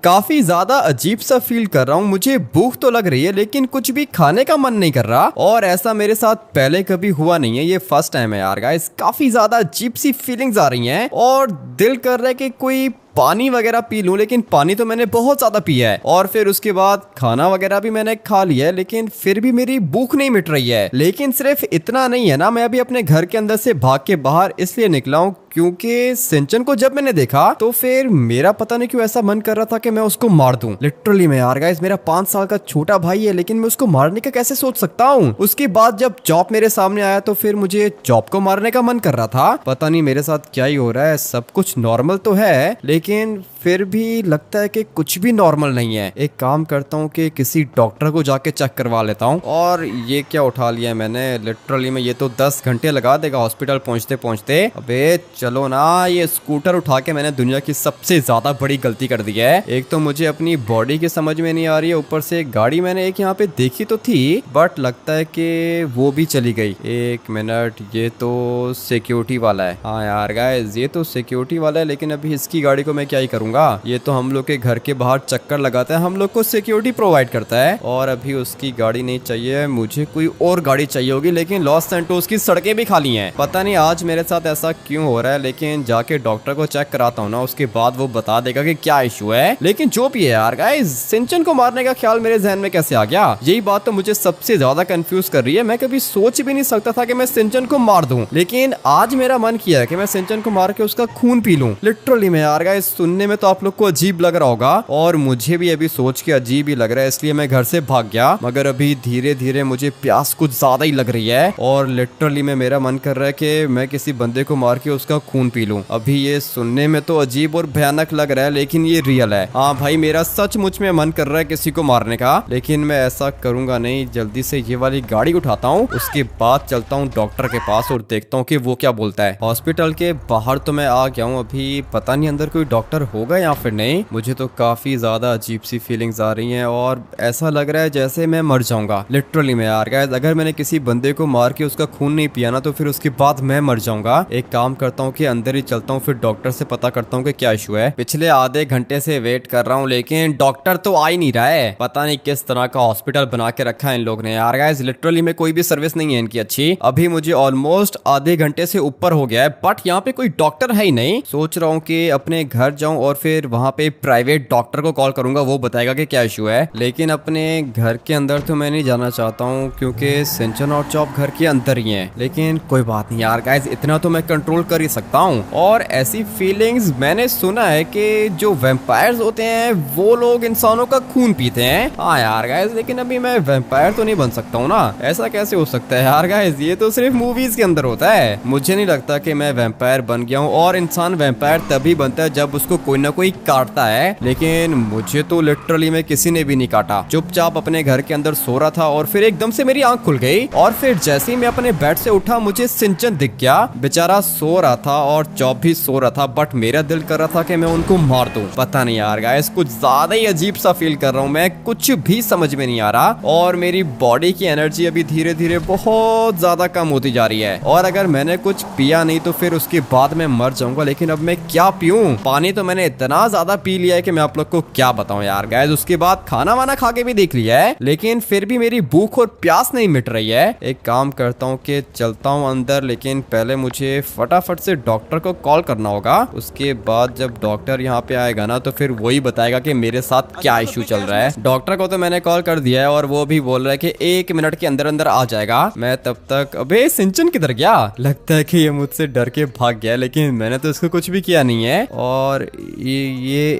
काफी ज्यादा अजीब सा फील कर रहा हूँ। मुझे भूख तो लग रही है लेकिन कुछ भी खाने का मन नहीं कर रहा, और ऐसा मेरे साथ पहले कभी हुआ नहीं है, ये फर्स्ट टाइम है यार गाइस। काफी ज्यादा अजीब सी फीलिंग्स आ रही हैं और दिल कर रहा है कि कोई पानी वगैरह पी लूं, लेकिन पानी तो मैंने बहुत ज्यादा पिया है और फिर उसके बाद खाना वगैरह भी मैंने खा लिया है, लेकिन फिर भी मेरी भूख नहीं मिट रही है। लेकिन सिर्फ इतना नहीं है ना, मैं अभी अपने घर के अंदर से भाग के बाहर इसलिए निकला हूँ क्योंकि सिंचन को जब मैंने देखा तो फिर मेरा पता नहीं क्यों ऐसा मन कर रहा था कि मैं उसको मार दूं। लिटरली मैं यार गाइस, मेरा 5 साल का छोटा भाई है लेकिन मैं उसको मारने का कैसे सोच सकता हूँ। उसके बाद जब चॉप मेरे सामने आया तो फिर मुझे चॉप को मारने का मन कर रहा था। पता नहीं मेरे साथ क्या ही हो रहा है, सब कुछ नॉर्मल तो है लेकिन फिर भी लगता है कि कुछ भी नॉर्मल नहीं है। एक काम करता हूँ कि किसी डॉक्टर को जाके चेक करवा लेता हूँ। और ये क्या उठा लिया है मैंने, लिटरली में ये तो 10 घंटे लगा देगा हॉस्पिटल पहुंचते पहुंचते। अबे चलो ना, ये स्कूटर उठा के मैंने दुनिया की सबसे ज्यादा बड़ी गलती कर दी है। एक तो मुझे अपनी बॉडी की समझ में नहीं आ रही है, ऊपर से गाड़ी मैंने एक यहाँ पे देखी तो थी बट लगता है कि वो भी चली गई। एक मिनट, ये तो सिक्योरिटी वाला है। हाँ यार गाइस, ये तो सिक्योरिटी वाला है लेकिन अभी इसकी गाड़ी को मैं क्या ही करूंगा। ये तो हम लोग के घर के बाहर चक्कर लगाता है, हम लोग को सिक्योरिटी प्रोवाइड करता है। और अभी उसकी गाड़ी नहीं चाहिए, मुझे कोई और गाड़ी चाहिए होगी। लेकिन लॉस सैंटोस की सड़कें भी खाली हैं। पता नहीं आज मेरे साथ ऐसा क्यों हो रहा है, लेकिन जाके डॉक्टर को चेक कराता हूँ ना, उसके बाद वो बता देगा कि क्या इशू है। लेकिन जो भी है यार गाइस, सिंचन को मारने का ख्याल मेरे जहन में कैसे आ गया, यही बात तो मुझे सबसे ज्यादा कंफ्यूज कर रही है। मैं कभी सोच भी नहीं सकता था कि मैं सिंचन को मार दूं, लेकिन आज मेरा मन किया है कि मैं सिंचन को मार के उसका खून पी लूं। लिटरली में यार गाइस, सुनने में तो आप लोग को अजीब लग रहा होगा और मुझे भी अभी सोच के अजीब ही लग रहा है, इसलिए मैं घर से भाग गया। मगर अभी धीरे धीरे मुझे प्यास कुछ ज्यादा ही लग रही है और लिटरली में मेरा मन कर रहा है कि मैं किसी बंदे को मार के उसका खून पी लूं। अभी ये सुनने में तो अजीब और भयानक लग रहा है लेकिन ये रियल है। हाँ भाई, मेरा सचमुच में मन कर रहा है किसी को मारने का, लेकिन मैं ऐसा करूंगा नहीं। जल्दी से ये वाली गाड़ी उठाता हूँ, उसके बाद चलता हूँ डॉक्टर के पास और देखता हूँ कि वो क्या बोलता है। हॉस्पिटल के बाहर तो मैं आ गया हूँ, अभी पता नहीं अंदर कोई डॉक्टर होगा या फिर नहीं। मुझे तो काफी ज्यादा अजीब सी फीलिंग्स आ रही हैं और ऐसा लग रहा है जैसे मैं मर जाऊंगा। लिटरली में यार गाइस, अगर मैंने किसी बंदे को मार के उसका खून नहीं पिया ना तो फिर उसके बाद मैं मर जाऊंगा। एक काम करता हूँ कि अंदर ही चलता हूँ, फिर डॉक्टर से पता करता हूँ कि क्या इशू है। पिछले आधे घंटे से वेट कर रहा हूँ लेकिन डॉक्टर तो आ ही नहीं रहा है। पता नहीं किस तरह का हॉस्पिटल बना के रखा है इन लोग ने यार गाइस। लिटरली में कोई भी सर्विस नहीं है इनकी अच्छी। अभी मुझे ऑलमोस्ट आधे घंटे से ऊपर हो गया है बट यहाँ पे कोई डॉक्टर है ही नहीं। सोच रहा हूँ कि अपने घर जाऊं और फिर वहां पे प्राइवेट डॉक्टर को कॉल करूंगा, वो बताएगा कि क्या इशू है। लेकिन अपने घर के अंदर तो मैं नहीं जाना चाहता हूँ क्योंकि सिंचन और चॉप घर के अंदर ही हैं। लेकिन कोई बात नहीं यार गाइस, इतना तो मैं कंट्रोल कर ही सकता हूँ। और ऐसी फीलिंग्स मैंने सुना है कि जो वैम्पायर्स होते हैं वो लोग इंसानों का खून पीते हैं। हाँ यार गाइस, लेकिन अभी मैं वैम्पायर तो नहीं बन सकता हूँ ना, ऐसा कैसे हो सकता है यार गाइस, ये तो सिर्फ मूवीज के अंदर होता है। मुझे नहीं लगता कि मैं वैम्पायर बन गया हूँ। और इंसान वैम्पायर तभी बनता है जब उसको कोई ना कोई काटता है, लेकिन मुझे तो लिटरली में किसी ने भी नहीं काटा। चुपचाप अपने घर के अंदर सो रहा था और फिर एकदम से मेरी आंख खुल गई और फिर जैसे ही मैं अपने बेड से उठा मुझे सिंचन दिख गया। बेचारा सो रहा था और चॉप भी सो रहा था बट मेरा दिल कर रहा था कि मैं उनको मार दूं। पता नहीं यार गाइस, कुछ ज्यादा ही अजीब सा फील कर रहा हूँ मैं, कुछ भी समझ में नहीं आ रहा। और मेरी बॉडी की एनर्जी अभी धीरे धीरे बहुत ज्यादा कम होती जा रही है और अगर मैंने कुछ पिया नहीं तो फिर उसके बाद मैं मर जाऊंगा। लेकिन अब मैं क्या पीऊं? पानी तो मैंने इतना ज्यादा पी लिया है कि मैं आप लोग को क्या बताऊं यार गाइस। उसके बाद खाना वाना खा के भी देख लिया है लेकिन फिर भी मेरी भूख और प्यास नहीं मिट रही है। एक काम करता हूँ कि चलता हूँ अंदर, लेकिन पहले मुझे फटाफट से डॉक्टर को कॉल करना होगा। उसके बाद जब डॉक्टर यहाँ पे आएगा ना तो फिर वही बताएगा कि मेरे साथ क्या इशू चल रहा है। डॉक्टर को तो मैंने कॉल कर दिया है और वो भी बोल रहा है कि 1 मिनट के अंदर अंदर आ जाएगा। मैं तब तक, अबे सिंचन किधर गया? लगता है कि ये मुझसे डर के भाग गया, लेकिन मैंने तो इसको कुछ भी किया नहीं है। और ये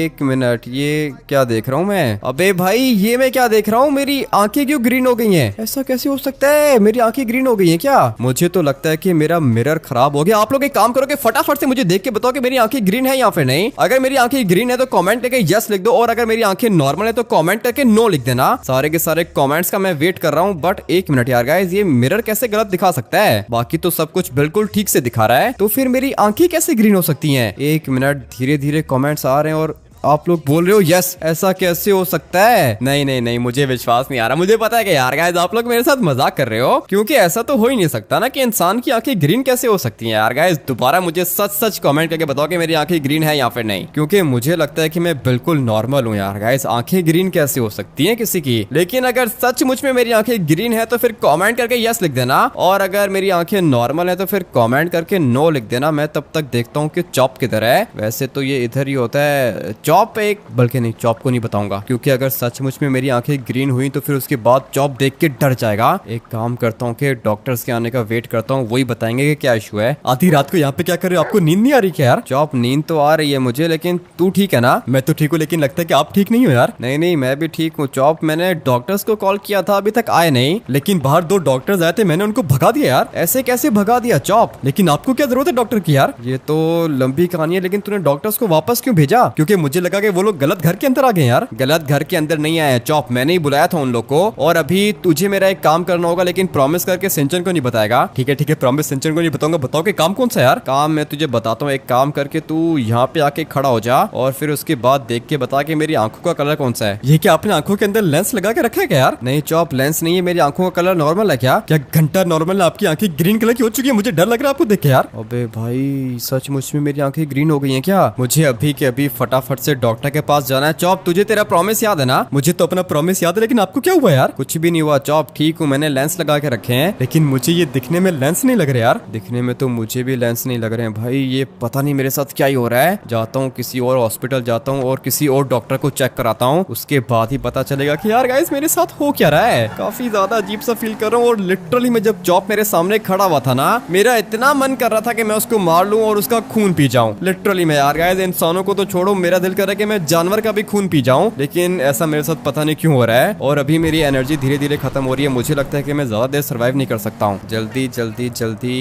1 मिनट, ये क्या देख रहा हूँ मैं? अबे भाई, ये मैं क्या देख रहा हूँ? मेरी आंखें क्यों ग्रीन हो गई हैं? ऐसा कैसे हो सकता है? मेरी आंखें ग्रीन हो गई हैं क्या? मुझे तो लगता है कि मेरा मिरर खराब हो गया। आप लोग एक काम करो कि फटाफट से मुझे देख के बताओ कि मेरी आंखें ग्रीन है या फिर नहीं। अगर मेरी आंखें ग्रीन है तो कमेंट करके यस लिख दो और अगर मेरी आंखें नॉर्मल है तो कमेंट करके नो लिख देना। सारे के सारे कमेंट्स का मैं वेट कर रहा हूँ। बट 1 मिनट यार गाइस, ये मिरर कैसे गलत दिखा सकता है? बाकी तो सब कुछ बिल्कुल ठीक से दिखा रहा है, तो फिर मेरी आंखें कैसे ग्रीन हो सकती हैं? 1 मिनट, धीरे धीरे कमेंट्स आ रहे हैं और आप लोग बोल रहे हो यस, ऐसा कैसे हो सकता है? नहीं नहीं नहीं, मुझे विश्वास नहीं आ रहा। मुझे पता है कि यार गाइस आप लोग मेरे साथ मजाक कर रहे हो, क्योंकि ऐसा तो हो ही नहीं सकता ना कि इंसान की आंखें ग्रीन कैसे हो सकती हैं। यार गाइस दोबारा मुझे सच सच कमेंट करके बताओ कि मेरी आंखें ग्रीन है या फिर नहीं, क्योंकि मुझे लगता है कि मैं बिल्कुल नॉर्मल हूँ। यार गाइस आंखें ग्रीन कैसे हो सकती हैं किसी की? लेकिन अगर सचमुच में मेरी आंखें ग्रीन है तो फिर कमेंट करके यस लिख देना, और अगर मेरी आंखें नॉर्मल है तो फिर कमेंट करके नो लिख देना। मैं तब तक देखता हूँ कि चॉप किधर है। वैसे तो ये इधर ही होता है। चॉप एक, बल्कि नहीं, चॉप को नहीं बताऊंगा, क्योंकि अगर सचमुच में मेरी आंखें ग्रीन हुई तो फिर उसके बाद चॉप देख के डर जाएगा। एक काम करता हूँ कि डॉक्टर्स के आने का वेट करता हूँ, वही बताएंगे कि क्या इशू है। आधी रात को यहाँ पे क्या कर रहे हो? आपको नींद नहीं आ रही क्या यार? चॉप नींद तो आ रही है मुझे, लेकिन तू ठीक है ना? मैं तो ठीक हूँ, लेकिन लगता है कि आप ठीक नहीं हो यार। नहीं नहीं, मैं भी ठीक हूँ चॉप। मैंने डॉक्टर्स को कॉल किया था, अभी तक आए नहीं, लेकिन बाहर 2 डॉक्टर्स आए थे, मैंने उनको भगा दिया यार। ऐसे कैसे भगा दिया चॉप? लेकिन आपको क्या जरूरत है डॉक्टर की यार? ये तो लंबी कहानी है, लेकिन तूने डॉक्टर्स को वापस क्यों भेजा? क्योंकि मुझे लगा कि वो लोग गलत घर के अंदर आ गए यार। गलत घर के अंदर नहीं आए चॉप, मैंने ही बुलाया था उन लोग को। और अभी तुझे मेरा एक काम करना होगा, लेकिन प्रॉमिस करके सिंचन को नहीं बताएगा। ठीक है प्रॉमिस, सिंचन को नहीं बताऊंगा। बताओ कि काम कौन सा यार? काम मैं तुझे बताता हूँ। एक काम करके तू यहाँ पे आके खड़ा हो जा, और फिर उसके बाद देख के बता कि मेरी आंखों का कलर कौन सा है। ये क्या आपने आंखों के अंदर लेंस लगा के रखा है क्या यार? नहीं चॉप, लेंस नहीं है, मेरी आंखों का कलर नॉर्मल है। क्या क्या घंटा नॉर्मल है? आपकी आंखें ग्रीन कलर की हो चुकी है, मुझे डर लग रहा है आपको देख के यार। अबे भाई सचमुच में मेरी आंखें ग्रीन हो गई हैं क्या? मुझे अभी के अभी फटाफट से डॉक्टर के पास जाना है। चॉप तुझे तेरा प्रॉमिस याद है ना? मुझे तो अपना प्रॉमिस याद है, लेकिन आपको क्या हुआ यार? कुछ भी नहीं हुआ चॉप, ठीक हूँ। मैंने लेंस लगा के रखे हैं, लेकिन मुझे ये दिखने में लेंस नहीं लग रहे यार। दिखने में तो मुझे भी लेंस नहीं लग रहे हैं भाई। ये पता नहीं मेरे साथ क्या ही हो रहा है। जाता हूँ किसी और हॉस्पिटल जाता हूँ और किसी और डॉक्टर को चेक कराता हूँ, उसके बाद ही पता चलेगा कि यार गाइस मेरे साथ हो क्या रहा है। काफी ज्यादा अजीब सा फील कर रहा हूँ। और लिटरली मैं जब चॉप मेरे सामने खड़ा हुआ था ना, मेरा इतना मन कर रहा था कि मैं उसको मार लूं और उसका खून पी जाऊं। लिटरली मैं यार गाइस इंसानों को तो छोड़ो, मेरा दिल कर रहा है कि मैं जानवर का भी खून पी जाऊं, लेकिन ऐसा मेरे साथ पता नहीं क्यों हो रहा है। और अभी मेरी एनर्जी धीरे धीरे खत्म हो रही है। मुझे लगता है कि मैं ज्यादा देर सर्वाइव नहीं कर सकता हूँ। जल्दी जल्दी जल्दी,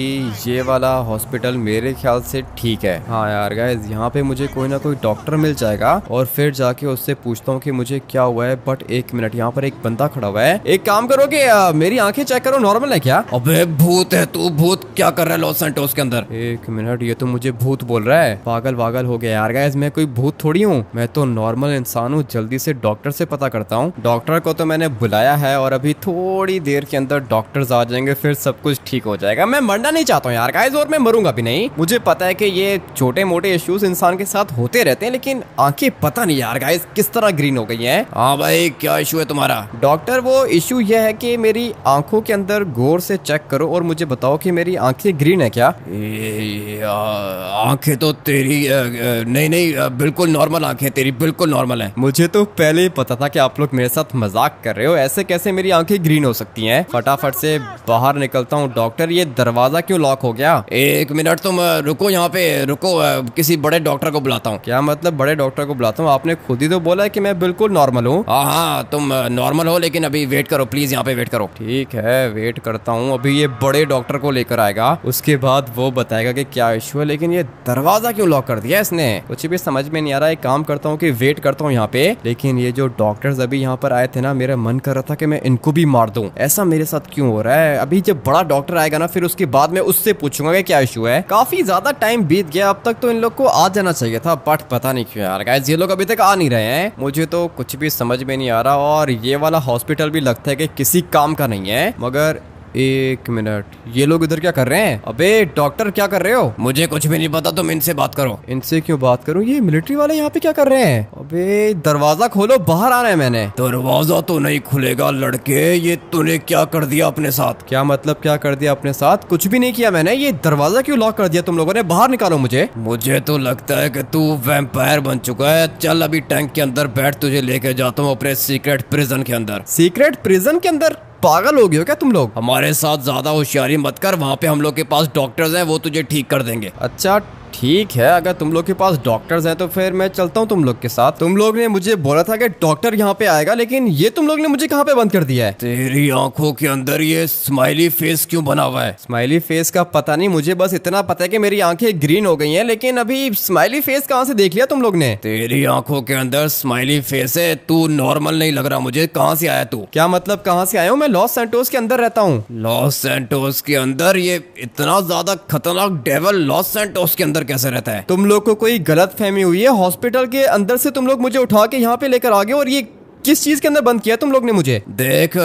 ये वाला हॉस्पिटल मेरे ख्याल से ठीक है। हाँ यार गाइस, यहाँ पे मुझे कोई ना कोई डॉक्टर मिल जाएगा और फिर जाके उससे पूछता हूँ कि मुझे क्या हुआ है। बट एक मिनट, यहाँ पर एक बंदा खड़ा हुआ है। एक काम करो कि मेरी आंखें चेक करो, नॉर्मल है क्या? अबे भूत है तू, भूत क्या कर रहा है लॉस सैंटोस के अंदर? एक मिनट, ये तो मुझे भूत बोल रहा है। पागल वागल हो गया यार गाइस, मैं कोई भूत थोड़ी हूँ, मैं तो नॉर्मल इंसान हूँ। जल्दी से डॉक्टर से पता करता हूँ। डॉक्टर को तो मैंने बुलाया है और अभी थोड़ी देर के अंदर डॉक्टर्स आ जाएंगे, फिर सब कुछ ठीक हो जाएगा। मैं मरना नहीं चाहता हूँ यार गाइस, और मैं मरूंगा भी नहीं। मुझे पता है कि ये छोटे मोटे इश्यूज इंसान के साथ होते रहते हैं, लेकिन आंखें पता नहीं यार गाइस किस तरह ग्रीन हो गई हैं। हाँ भाई, क्या इशू है तुम्हारा? डॉक्टर वो इशू ये है कि मेरी आंखों के अंदर गौर से चेक करो और मुझे बताओ कि मेरी आंखें ग्रीन है क्या? आंखें तो तेरी नहीं, बिल्कुल नॉर्मल आंखें तेरी, बिल्कुल नॉर्मल है। मुझे तो पहले ही पता था कि आप लोग मेरे साथ मजाक कर रहे हो। ऐसे कैसे मेरी आंखें ग्रीन हो सकती हैं? फटाफट से बाहर निकलता हूँ। डॉक्टर ये दरवाजा क्यों लॉक हो गया? एक मिनट तुम रुको, यहाँ पे रुको, किसी बड़े डॉक्टर को बुलाता हूँ। क्या मतलब बड़े डॉक्टर को बुलाता हूँ? आपने खुद ही तो बोला है कि मैं बिल्कुल नॉर्मल हूँ। हाँ तुम नॉर्मल हो, लेकिन अभी वेट करो प्लीज, यहाँ पे वेट करो। ठीक है, वेट करता हूँ। अभी ये बड़े डॉक्टर को लेकर आएगा, उसके बाद वो बताएगा कि क्या इशू है। लेकिन ये दरवाजा क्यों लॉक कर दिया इसने? कुछ भी समझ में नहीं आ रहा है। काम करता हूँ कि वेट करता हूँ यहाँ पे, लेकिन ये जो डॉक्टर्स अभी यहाँ पर आए थे ना, मेरा मन कर रहा था कि मैं इनको भी मार दूं। ऐसा मेरे साथ क्यों हो रहा है? अभी जब बड़ा डॉक्टर आएगा ना, फिर उसके बाद मैं उससे पूछूंगा कि क्या इशू है। काफी ज्यादा टाइम बीत गया, अब तक तो इन लोग को आ जाना चाहिए था, बट पता नहीं क्यों यार गाइस ये लोग अभी तक आ नहीं रहे हैं। मुझे तो कुछ भी समझ में नहीं आ रहा। और ये वाला हॉस्पिटल भी लगता है कि किसी काम का नहीं है। मगर एक मिनट, ये लोग इधर क्या कर रहे हैं? अबे डॉक्टर क्या कर रहे हो? मुझे कुछ भी नहीं पता, तुम इनसे बात करो। इनसे क्यों बात करूं? ये मिलिट्री वाले यहाँ पे क्या कर रहे हैं? अबे दरवाजा खोलो, बाहर आना है मैंने। दरवाजा तो नहीं खुलेगा लड़के, ये तूने क्या कर दिया अपने साथ? क्या मतलब क्या कर दिया अपने साथ? कुछ भी नहीं किया मैंने। ये दरवाजा क्यों लॉक कर दिया तुम लोगों ने? बाहर निकालो मुझे। मुझे तो लगता है कि तू वैम्पायर बन चुका है। चल अभी टैंक के अंदर बैठ, तुझे लेके जाता हूँ अपने सीक्रेट प्रिजन के अंदर। सीक्रेट प्रिजन के अंदर? पागल हो गए हो क्या तुम लोग? हमारे साथ ज्यादा होशियारी मत कर, वहाँ पे हम लोग के पास डॉक्टर्स हैं, वो तुझे ठीक कर देंगे। अच्छा ठीक है, अगर तुम लोग के पास डॉक्टर्स हैं तो फिर मैं चलता हूँ तुम लोग के साथ। तुम लोग ने मुझे बोला था कि डॉक्टर यहाँ पे आएगा, लेकिन ये तुम लोग ने मुझे कहाँ पे बंद कर दिया है? तेरी आंखों के अंदर ये स्माइली फेस क्यों बना हुआ है? स्माइली फेस का पता नहीं, मुझे बस इतना पता है कि मेरी आंखें ग्रीन हो गई हैं, लेकिन अभी स्माइली फेस कहाँ से देख लिया तुम लोग ने? तेरी आंखों के अंदर स्माइली फेस है, तू नॉर्मल नहीं लग रहा मुझे। कहाँ से आया तू? क्या मतलब कहाँ से आया हूँ? मैं लॉस सैंटोस के अंदर रहता हूँ। लॉस सैंटोस के अंदर? ये इतना ज्यादा खतरनाक डेविल लॉस सैंटोस के अंदर कैसे रहता है? तुम लोग को कोई गलत फहमी हुई है। हॉस्पिटल के अंदर से तुम लोग मुझे उठा के यहाँ पे लेकर आ गए और ये किस चीज के अंदर बंद किया तुम लोग ने मुझे? देख,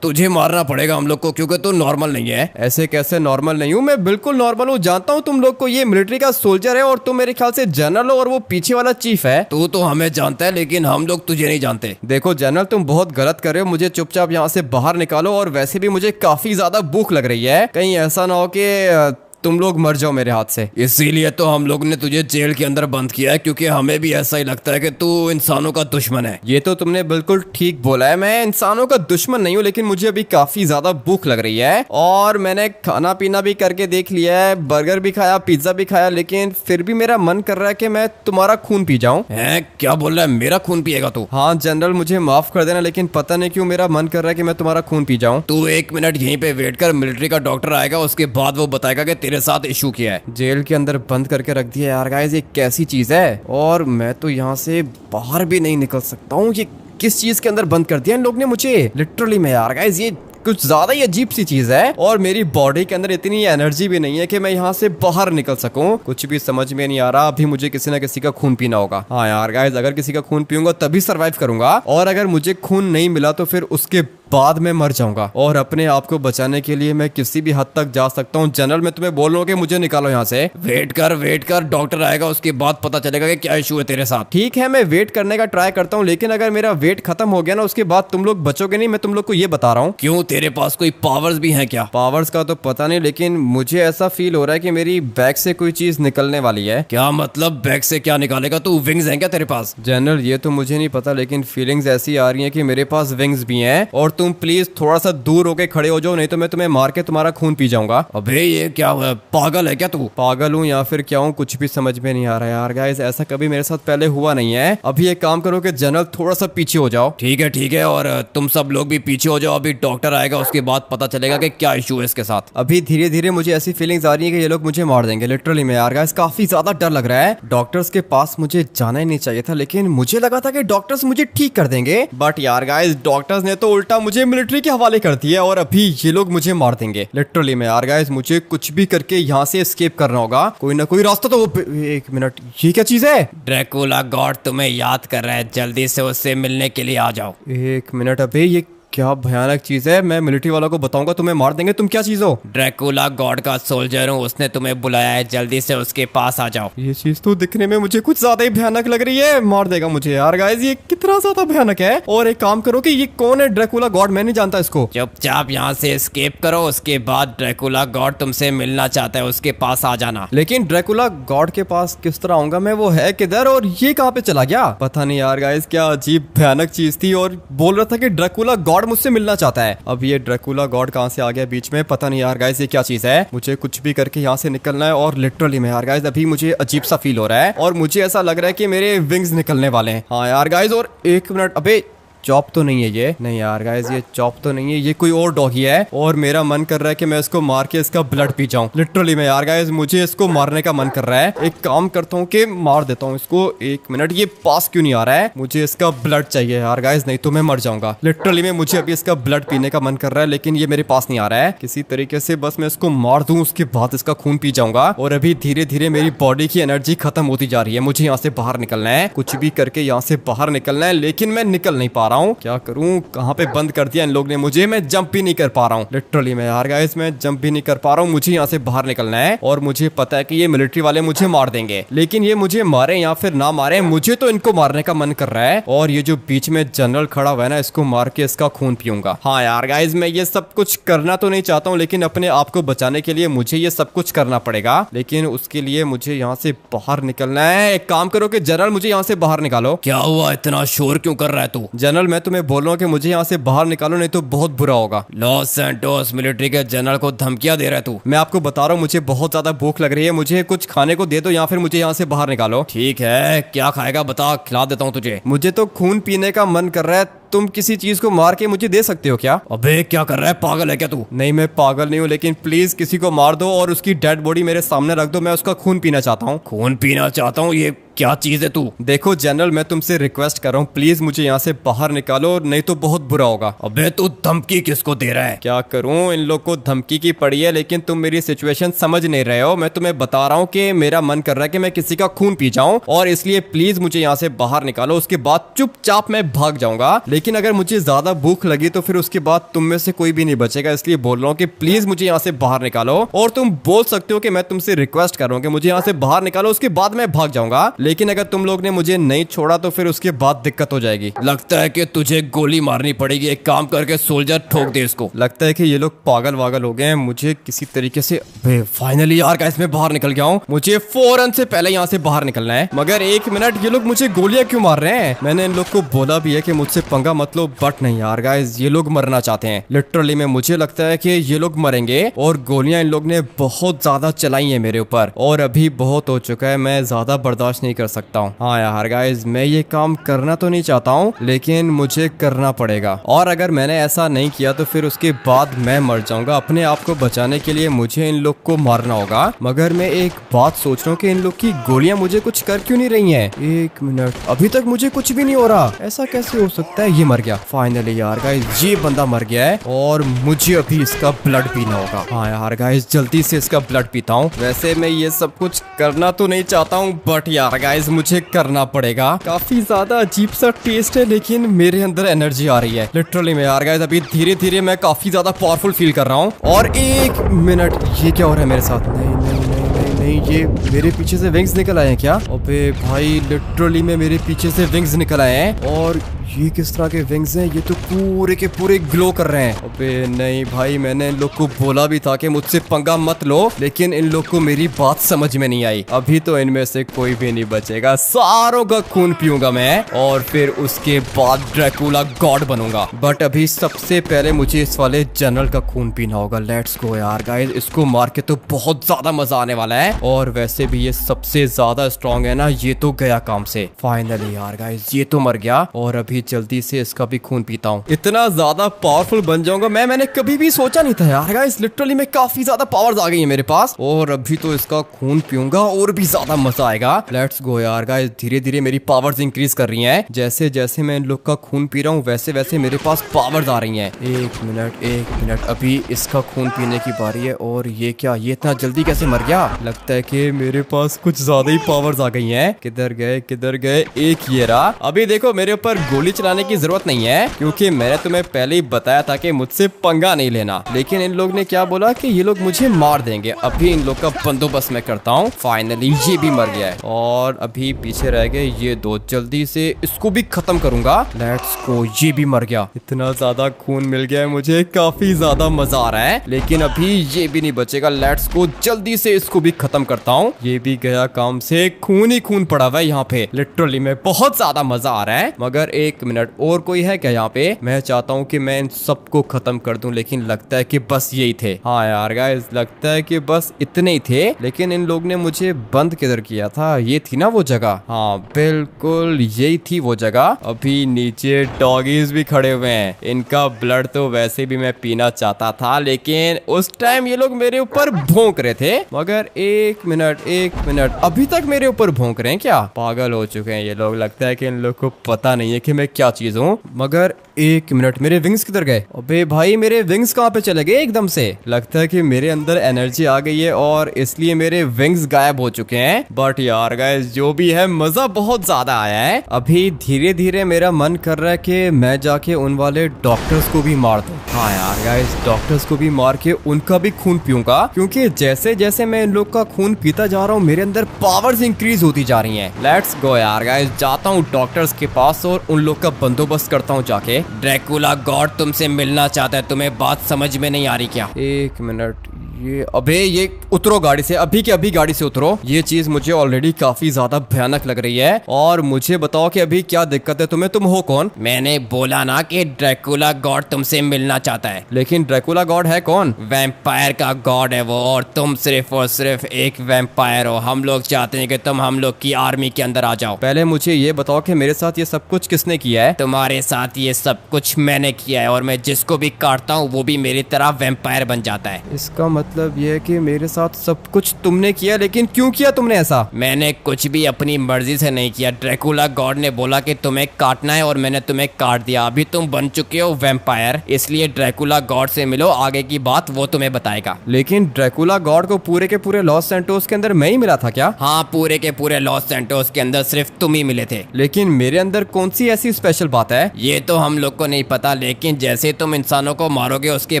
तुझे मारना पड़ेगा हम लोग को क्योंकि तू नॉर्मल नहीं है। ऐसे कैसे नॉर्मल नहीं हूँ? मैं बिल्कुल नॉर्मल हूँ। जानता हूँ तुम लोग को ये मिलिट्री का सोल्जर है और तुम मेरे ख्याल से जनरल हो और वो पीछे वाला चीफ है। तू तो हमें जानता है लेकिन हम लोग तुझे नहीं जानते। देखो जनरल, तुम बहुत गलत कर रहे हो। मुझे चुपचाप यहाँ से बाहर निकालो। और वैसे भी मुझे काफी ज्यादा भूख लग रही है, कहीं ऐसा ना हो कि तुम लोग मर जाओ मेरे हाथ से। इसीलिए तो हम लोग ने तुझे जेल के अंदर बंद किया है, क्योंकि हमें भी ऐसा ही लगता है कि तू इंसानों का दुश्मन है। ये तो तुमने बिल्कुल ठीक बोला है। मैं इंसानों का दुश्मन नहीं हूँ, लेकिन मुझे अभी काफी ज्यादा भूख लग रही है और मैंने खाना पीना भी करके देख लिया है, बर्गर भी खाया, पिज्जा भी खाया, लेकिन फिर भी मेरा मन कर रहा है कि मैं तुम्हारा खून पी जाऊं। हैं? क्या बोल रहा है? मेरा खून पिएगा तू? हाँ जनरल, मुझे माफ कर देना, लेकिन पता नहीं क्यों मेरा मन कर रहा है कि मैं तुम्हारा खून पी जाऊं। तू 1 मिनट यहीं पे वेट कर, मिलिट्री का डॉक्टर आएगा, उसके बाद वो बताएगा कि तेरे साथ इशू किया है। जेल के अंदर बंद करके रख दिया यार गाइस, ये कैसी चीज है? और मैं तो यहाँ से बाहर भी नहीं निकल सकता हूँ। ये किस चीज के अंदर बंद कर दिया इन लोग ने मुझे? लिटरली में यार गाइस, ये कुछ ज्यादा ही अजीब सी चीज है और मेरी बॉडी के अंदर इतनी एनर्जी भी नहीं है कि मैं यहाँ से बाहर निकल सकूं। कुछ भी समझ में नहीं आ रहा। अभी मुझे किसी ना किसी का खून पीना होगा। हाँ यार गाइस, अगर किसी का खून पीऊंगा तभी सरवाइव करूंगा, और अगर मुझे खून नहीं मिला तो फिर उसके बाद में मर जाऊंगा। और अपने आप को बचाने के लिए मैं किसी भी हद तक जा सकता हूँ। जनरल, मैं तुम्हें बोल रहा हूँ कि मुझे निकालो यहाँ से। वेट कर, डॉक्टर आएगा, उसके बाद पता चलेगा कि क्या इशू है तेरे साथ। ठीक है, मैं वेट करने का ट्राई करता हूँ, लेकिन अगर मेरा वेट खत्म हो गया ना, उसके बाद तुम लोग बचोगे नहीं। मैं तुम लोग को ये बता रहा हूँ। क्यों, तेरे पास कोई पावर्स भी हैं क्या? पावर्स का तो पता नहीं, लेकिन मुझे ऐसा फील हो रहा है कि मेरी बैग से कोई चीज निकलने वाली है। क्या मतलब? बैग से क्या निकालेगा तू? विंग्स हैं क्या तेरे पास? जनरल, ये तो मुझे नहीं पता, लेकिन फीलिंग्स ऐसी आ रही हैं कि मेरे पास विंग्स भी हैं। और तुम प्लीज थोड़ा सा दूर होके खड़े हो जाओ, नहीं तो मैं तुम्हें मार के तुम्हारा खून पी जाऊंगा। अबे ये क्या हुआ? पागल है क्या तू? पागल हूँ या फिर क्या हूँ, कुछ भी समझ में नहीं आ रहा यार गाइस। ऐसा कभी मेरे साथ पहले हुआ नहीं है। अभी एक काम करो कि जनरल थोड़ा सा पीछे हो जाओ। ठीक है, और तुम सब लोग भी पीछे हो जाओ। अभी डॉक्टर आएगा, उसके बाद पता चलेगा कि क्या इशू है इसके साथ। अभी धीरे धीरे मुझे ऐसी फीलिंग्स आ रही है कि ये लोग मुझे मार देंगे। लिटरली में यार गाइस, काफी ज्यादा डर लग रहा है। डॉक्टर्स के पास मुझे जाना ही नहीं चाहिए था, लेकिन मुझे लगा था कि डॉक्टर्स मुझे ठीक कर देंगे। बट यार गाइस, डॉक्टर्स ने तो उल्टा मुझे मिलिट्री के हवाले कर दिया और अभी ये लोग मुझे मार देंगे। लिटरली में यार गाइस, मुझे कुछ भी करके यहाँ से एस्केप करना होगा। कोई ना कोई रास्ता तो। एक मिनट, ये क्या चीज है? ड्रैकुला गॉड तुम्हें याद कर रहा है, जल्दी से उससे मिलने के लिए आ जाओ। एक मिनट, अबे ये क्या भयानक चीज है? मैं मिलिट्री वालों को बताऊंगा, तुम्हें मार देंगे। तुम क्या चीज हो? ड्रैकुला गॉड का सोल्जर हूँ, उसने तुम्हें बुलाया है, जल्दी से उसके पास आ जाओ। ये चीज तो दिखने में मुझे कुछ ज्यादा ही भयानक लग रही है। मार देगा मुझे यार गाइस, ये कितना ज्यादा भयानक है। और एक काम करो कि ये कौन है ड्रैकुला गॉड? मैं नहीं जानता इसको। चुपचाप यहाँ से एस्केप करो, उसके बाद ड्रैकुला गॉड तुमसे मिलना चाहता है, उसके पास आ जाना। लेकिन ड्रैकुला गॉड के पास किस तरह आऊंगा मैं? वो है किधर और ये कहाँ पे चला गया? पता नहीं यार गाइस, क्या अजीब भयानक चीज थी। और बोल रहा था कि ड्रैकुला गॉड मुझसे मिलना चाहता है। अब ये ड्रैकुला गॉड कहाँ से आ गया बीच में? पता नहीं यार गाइस, ये क्या चीज है। मुझे कुछ भी करके यहाँ से निकलना है। और लिटरली में यार गाइस, अभी मुझे अजीब सा फील हो रहा है और मुझे ऐसा लग रहा है कि मेरे विंग्स निकलने वाले हैं। हाँ यार गाइस, और एक मिनट, अबे चॉप तो नहीं है ये? नहीं यार गाइस, ये चॉप तो नहीं है, ये कोई और डॉगी है। और मेरा मन कर रहा है कि मैं इसको मार के इसका ब्लड पी जाऊं। लिटरली में यार गाइस, मुझे इसको मारने का मन कर रहा है। एक काम करता हूँ कि मार देता हूँ इसको। एक मिनट, ये पास क्यों नहीं आ रहा है? मुझे इसका ब्लड चाहिए यार गाइस, नहीं तो मैं मर जाऊंगा। लिटरली में मुझे अभी इसका ब्लड पीने का मन कर रहा है, लेकिन ये मेरे पास नहीं आ रहा है। किसी तरीके से बस मैं इसको मार दूं, उसके बाद इसका खून पी जाऊंगा। और अभी धीरे धीरे मेरी बॉडी की एनर्जी खत्म होती जा रही है। मुझे यहाँ से बाहर निकलना है, कुछ भी करके यहाँ से बाहर निकलना है, लेकिन मैं निकल नहीं पा रहा हूँ। क्या करूँ? कहाँ पे बंद कर दिया इन लोग ने मुझे? मैं जंप भी नहीं कर पा रहा हूँ। लिटरली में यार गाइस, मैं जंप भी नहीं कर पा रहा हूँ। मुझे यहाँ से बाहर निकलना है और मुझे पता है कि ये मिलिट्री वाले मुझे मार देंगे, लेकिन ये मुझे मारे या फिर ना मारे, मुझे तो इनको मारने का मन कर रहा है। और ये जो बीच में जनरल खड़ा हुआ है ना, इसको मार के इसका खून पीऊंगा। हाँ यार गाइस, मैं ये सब कुछ करना तो नहीं चाहता हूँ, लेकिन अपने आप को बचाने के लिए मुझे ये सब कुछ करना पड़ेगा। लेकिन उसके लिए मुझे यहाँ से बाहर निकलना है। एक काम करो कि जनरल, मुझे यहाँ से बाहर निकालो। क्या हुआ? इतना शोर क्यों कर रहा है तू? जनरल, मैं तुम्हें बोल रहा हूँ कि मुझे यहाँ से बाहर निकालो, नहीं तो बहुत बुरा होगा। लॉस सैंटोस मिलिट्री के जनरल को धमकियां दे रहा है तू? मैं आपको बता रहा हूँ, मुझे बहुत ज्यादा भूख लग रही है। मुझे कुछ खाने को दे दो या फिर मुझे यहाँ से बाहर निकालो। ठीक है, क्या खाएगा बता, खिला देता हूँ तुझे। मुझे तो खून पीने का मन कर रहा है, तुम किसी चीज को मार के मुझे दे सकते हो क्या? अबे क्या कर रहा है, पागल है क्या तू? नहीं, मैं पागल नहीं हूँ, लेकिन प्लीज किसी को मार दो और उसकी डेड बॉडी मेरे सामने रख दो। मैं उसका खून पीना चाहता हूँ। खून पीना चाहता हूँ? ये क्या चीज है तू? देखो जनरल, मैं तुमसे रिक्वेस्ट कर रहा हूँ, प्लीज मुझे यहाँ से बाहर निकालो, नहीं तो बहुत बुरा होगा। अबे तू धमकी किसको दे रहा है? क्या करूं, इन लोग को धमकी की पड़ी है, लेकिन तुम मेरी सिचुएशन समझ नहीं रहे हो। मैं तुम्हें बता रहा हूँ कि मेरा मन कर रहा है कि मैं किसी का खून पी जाऊं, और इसलिए प्लीज मुझे यहाँ से बाहर निकालो। उसके बाद चुपचाप मैं भाग जाऊंगा, लेकिन अगर मुझे ज्यादा भूख लगी तो फिर उसके बाद तुम में से कोई भी नहीं बचेगा। इसलिए बोल रहा हूँ कि प्लीज मुझे यहाँ से बाहर निकालो। और तुम बोल सकते हो कि मैं तुमसे रिक्वेस्ट कर रहा हूँ कि मुझे यहाँ से बाहर निकालो, उसके बाद मैं भाग जाऊंगा। लेकिन अगर तुम लोग ने मुझे नहीं छोड़ा तो फिर उसके बाद दिक्कत हो जाएगी। लगता है कि तुझे गोली मारनी पड़ेगी। एक काम करके सोल्जर ठोक दे इसको। लगता है कि ये लोग पागल वागल हो गए हैं। मुझे किसी तरीके से फाइनली यार गाइस मैं बाहर निकल गया हूँ। मुझे फौरन से पहले यहाँ से बाहर निकलना है। मगर एक मिनट, ये लोग मुझे गोलियां क्यों मार रहे हैं? मैंने इन लोग को बोला भी है कि मुझसे पंगा मत लो, बट नहीं यार गाइस, ये लोग मरना चाहते हैं लिटरली में। मुझे लगता है कि ये लोग मरेंगे, और गोलियां इन लोग ने बहुत ज्यादा चलाई है मेरे ऊपर, और अभी बहुत हो चुका है। मैं ज्यादा बर्दाश्त नहीं कर सकता हूँ। हाँ यार गाइस, मैं ये काम करना तो नहीं चाहता हूँ, लेकिन मुझे करना पड़ेगा। और अगर मैंने ऐसा नहीं किया तो फिर उसके बाद मैं मर जाऊंगा। अपने आप को बचाने के लिए मुझे इन लोग को मारना होगा। मगर मैं एक बात सोच रहा हूँ कि इन लोग की गोलियां मुझे कुछ कर क्यों नहीं रही हैं? एक मिनट, अभी तक मुझे कुछ भी नहीं हो रहा। ऐसा कैसे हो सकता है? ये मर गया फाइनली यार गाइस, ये बंदा मर गया है, और मुझे अभी इसका ब्लड पीना होगा। हाँ यार गाइस, जल्दी से इसका ब्लड पीता हूँ। वैसे मैं ये सब कुछ करना तो नहीं चाहता हूँ, बट यार गाइस मुझे करना पड़ेगा। काफी ज्यादा अजीब सा टेस्ट है, लेकिन मेरे अंदर एनर्जी आ रही है लिटरली में यार गाइस। अभी धीरे धीरे मैं काफी ज्यादा पावरफुल फील कर रहा हूँ। और एक मिनट, ये क्या हो रहा है मेरे साथ? नहीं नहीं नहीं नहीं नहीं, ये मेरे पीछे से विंग्स निकल आए हैं क्या? अबे भाई, लिटरली में मेरे पीछे से विंग्स निकल आए हैं। और ये किस तरह के विंग्स हैं? ये तो पूरे के पूरे ग्लो कर रहे हैं। अबे नहीं भाई, मैंने इन लोग को बोला भी था कि मुझसे पंगा मत लो, लेकिन इन लोग को मेरी बात समझ में नहीं आई। अभी तो इनमें से कोई भी नहीं बचेगा, सारों का खून पीऊंगा मैं, और फिर उसके बाद ड्रैकुला गॉड बनूंगा। बट अभी सबसे पहले मुझे इस वाले जनरल का खून पीना होगा। लेट्स गो यार गाइस, इसको मार के तो बहुत ज्यादा मजा आने वाला है। और वैसे भी ये सबसे ज्यादा स्ट्रॉन्ग है ना, ये तो गया काम से फाइनली यार गाइस, ये तो मर गया। और अभी जल्दी से इसका भी खून पीता हूँ। इतना ज्यादा पावरफुल बन जाऊंगा मैंने कभी भी सोचा नहीं था यार गाइस। लिटरली में काफी ज्यादा पावर्स आ गई है मेरे पास, और अभी तो इसका खून पीऊंगा और भी ज्यादा मजा आएगा। लेट्स गो यार गाइस, धीरे धीरे मेरी पावर्स इंक्रीज कर रही हैं। जैसे जैसे मैं इन लोग का खून पी रहा हूँ, वैसे वैसे मेरे पास पावर्स आ रही हैं। एक मिनट, अभी इसका खून पीने की बारी है। और ये क्या, ये इतना जल्दी कैसे मर गया? लगता है कि मेरे पास कुछ ज्यादा ही पावर्स आ गई हैं। किधर गए? एक ये रहा। अभी देखो, मेरे ऊपर गोली चलाने की जरूरत नहीं है, क्योंकि मैंने तुम्हें पहले ही बताया था कि मुझसे पंगा नहीं लेना। लेकिन इन लोग ने क्या बोला कि ये लोग मुझे मार देंगे। अभी इन लोग का बंदोबस्त मैं करता हूँ। फाइनली ये भी मर गया है, और अभी पीछे रह गए ये दो। जल्दी से इसको भी खत्म करूंगा। लेट्स गो, ये भी मर गया। इतना ज्यादा खून मिल गया है मुझे, काफी ज्यादा मजा आ रहा है। लेकिन अभी ये भी नहीं बचेगा। लेट्स गो, जल्दी से इसको भी खत्म करता हूँ। ये भी गया काम से। खून ही खून पड़ा हुआ है यहाँ पे लिटरली में। बहुत ज्यादा मजा आ रहा है। मगर एक मिनट, और कोई है क्या यहाँ पे? मैं चाहता हूँ कि मैं इन सबको खत्म कर दूं, लेकिन लगता है कि बस यही थे। हाँ यार गाइस, लगता है कि बस इतने ही थे। लेकिन इन लोग ने मुझे बंद किधर किया था? ये थी ना वो जगह। हाँ बिल्कुल, यही थी वो जगह। अभी नीचे डॉगीज भी खड़े हुए हैं। इनका ब्लड तो वैसे भी मैं पीना चाहता था, लेकिन उस टाइम ये लोग मेरे ऊपर भौंक रहे थे। मगर एक मिनट, अभी तक मेरे ऊपर भौंक रहे हैं क्या? पागल हो चुके हैं ये लोग। लगता है कि इन लोग को पता नहीं है कि मैं क्या चीज हूँ। मगर एक मिनट, मेरे विंग्स किधर गए? अबे भाई, मेरे विंग्स कहाँ पे चले गए एकदम से? लगता है कि मेरे अंदर एनर्जी आ गई है, और इसलिए मेरे विंग्स गायब हो चुके हैं। बट यार गाइस, जो भी है, मजा बहुत ज्यादा आया है। अभी धीरे धीरे मेरा मन कर रहा है कि मैं जाके उन वाले डॉक्टर्स को भी मार दूं। हाँ यार गाइस, डॉक्टर्स को भी मार के उनका भी खून पीऊंगा, क्योंकि जैसे जैसे मैं इन लोग का खून पीता जा रहा हूँ, मेरे अंदर पावर्स इंक्रीज होती जा रही हैं। लेट्स गो यार गाइस, जाता हूँ डॉक्टर्स के पास और उन लोग का बंदोबस्त करता हूँ जाके। ड्रैकुला गॉड तुमसे मिलना चाहता है, तुम्हें बात समझ में नहीं आ रही क्या? एक मिनट, ये अबे ये उतरो गाड़ी से, अभी के अभी गाड़ी से उतरो। ये चीज मुझे ऑलरेडी काफी ज्यादा भयानक लग रही है। और मुझे बताओ कि अभी क्या दिक्कत है तुम्हें, तुम हो कौन? मैंने बोला ना कि ड्रैकुला गॉड तुमसे मिलना चाहता है। लेकिन ड्रैकुला गॉड है कौन? वैम्पायर का गॉड है वो, और तुम सिर्फ और सिर्फ एक वैम्पायर हो। हम लोग चाहते हैं कि तुम हम लोग की आर्मी के अंदर आ जाओ। पहले मुझे ये बताओ कि मेरे साथ ये सब कुछ किसने किया है? तुम्हारे साथ ये सब कुछ मैंने किया है, और मैं जिसको भी काटता हूँ वो भी मेरी तरह वैम्पायर बन जाता है। इसका मतलब ये है कि मेरे साथ सब कुछ तुमने किया, लेकिन क्यों किया तुमने ऐसा? मैंने कुछ भी अपनी मर्जी से नहीं किया। ड्रैकुला गॉड ने बोला कि तुम्हें काटना है और मैंने तुम्हें काट दिया। अभी तुम बन चुके हो वैम्पायर, इसलिए ड्रैकुला गॉड से मिलो, आगे की बात वो तुम्हें बताएगा। लेकिन ड्रैकुला गॉड को पूरे के पूरे लॉस सैंटोस के अंदर मैं ही मिला था क्या? हाँ, पूरे के पूरे लॉस सैंटोस के अंदर सिर्फ तुम ही मिले थे। लेकिन मेरे अंदर कौन सी ऐसी स्पेशल बात है? ये तो हम लोग को नहीं पता, लेकिन जैसे तुम इंसानों को मारोगे उसके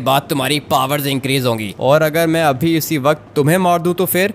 बाद तुम्हारी पावर्स इंक्रीज होंगी। और अगर मैं अभी इसी वक्त तुम्हें मार दूं तो फिर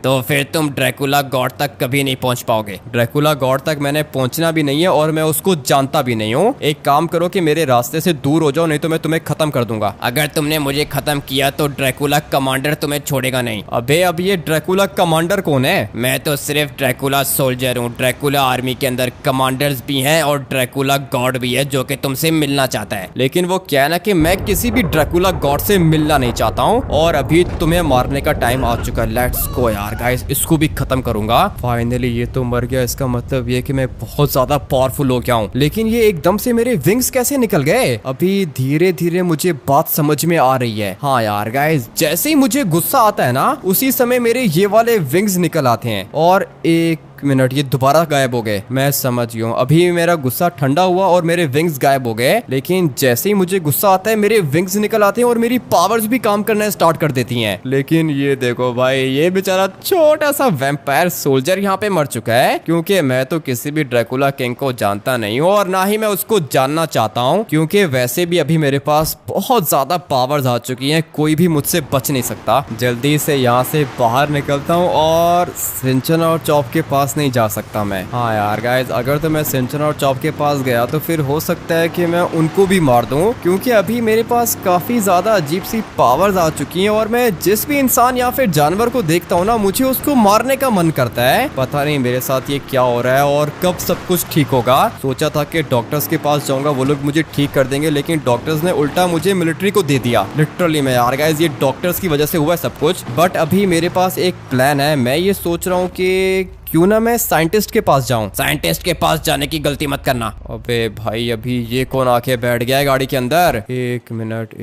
तुम ड्रैकुला गॉड तक कभी नहीं पहुंच पाओगे। ड्रैकुला गॉड तक मैंने पहुंचना भी नहीं है और मैं उसको जानता भी नहीं हूँ। एक काम करो कि मेरे रास्ते से दूर हो जाओ, नहीं तो मैं तुम्हें खत्म कर दूंगा। अगर तुमने मुझे खत्म किया तो ड्रैकुला कमांडर तुम्हें छोड़ेगा नहीं। अबे अब ये ड्रैकुला कमांडर कौन है? मैं तो सिर्फ ड्रैकुला सोल्जर हूँ। ड्रैकुला आर्मी के अंदर कमांडर्स भी हैं और ड्रैकुला गॉड भी है जो कि तुमसे मिलना चाहता है। लेकिन वो क्या है ना कि मैं किसी भी ड्रैकुला गॉड से मिलना नहीं चाहता हूँ और अभी तुम्हें मारने का टाइम आ चुका है। लेट्स गो यार गाइस, इसको भी खत्म करूंगा। फाइनली ये तो मर गया। इसका मतलब ये कि मैं बहुत ज्यादा पावरफुल हो गया हूँ। लेकिन ये एकदम से मेरे विंग्स कैसे निकल गए? अभी धीरे धीरे मुझे बात समझ में आ रही है। हाँ यार गाइस, जैसे ही मुझे गुस्सा आता है ना उसी समय मेरे ये वाले विंग्स निकल आते हैं। और एक मिनट, ये दोबारा गायब हो गए। मैं समझ गया हूँ, अभी मेरा गुस्सा ठंडा हुआ और मेरे विंग्स गायब हो गए। लेकिन जैसे ही मुझे गुस्सा आता है मेरे विंग्स निकल आते हैं और मेरी पावर्स भी काम करना स्टार्ट कर देती हैं। लेकिन ये देखो भाई, ये बेचारा छोटा सा वैम्पायर सोल्जर यहाँ पे मर चुका है, क्योंकि मैं तो किसी भी ड्रैकुला किंग को जानता नहीं हूँ और ना ही मैं उसको जानना चाहता हूँ, क्योंकि वैसे भी अभी मेरे पास बहुत ज्यादा पावर्स आ चुकी हैं, कोई भी मुझसे बच नहीं सकता। जल्दी से यहाँ से बाहर निकलता हूँ और सिंचन और चॉप के पास नहीं जा सकता मैं। हाँ यार गाइस, अगर तो मैं सिंचन और चॉप के पास गया तो फिर हो सकता है कि मैं उनको भी मार दूं, क्योंकि अभी मेरे पास काफी ज्यादा अजीब सी पावर्स आ चुकी हैं और मैं जिस भी इंसान या फिर जानवर को देखता हूँ ना मुझे उसको मारने का मन करता है। पता नहीं मेरे साथ ये क्या हो रहा है और कब सब कुछ ठीक होगा। सोचा था कि डॉक्टर्स के पास जाऊंगा, वो लोग मुझे ठीक कर देंगे, लेकिन डॉक्टर्स ने उल्टा मुझे मिलिट्री को दे दिया। लिटरली में यार गाइस, ये डॉक्टर्स की वजह से हुआ है सब कुछ। बट अभी मेरे पास एक प्लान है। मैं ये सोच रहा हूँ कि क्यों ना मैं साइंटिस्ट के पास जाऊं। साइंटिस्ट के पास जाने की गलती मत करना। अबे भाई, अभी ये कौन आके बैठ गया है गाड़ी के अंदर? एक मिनट,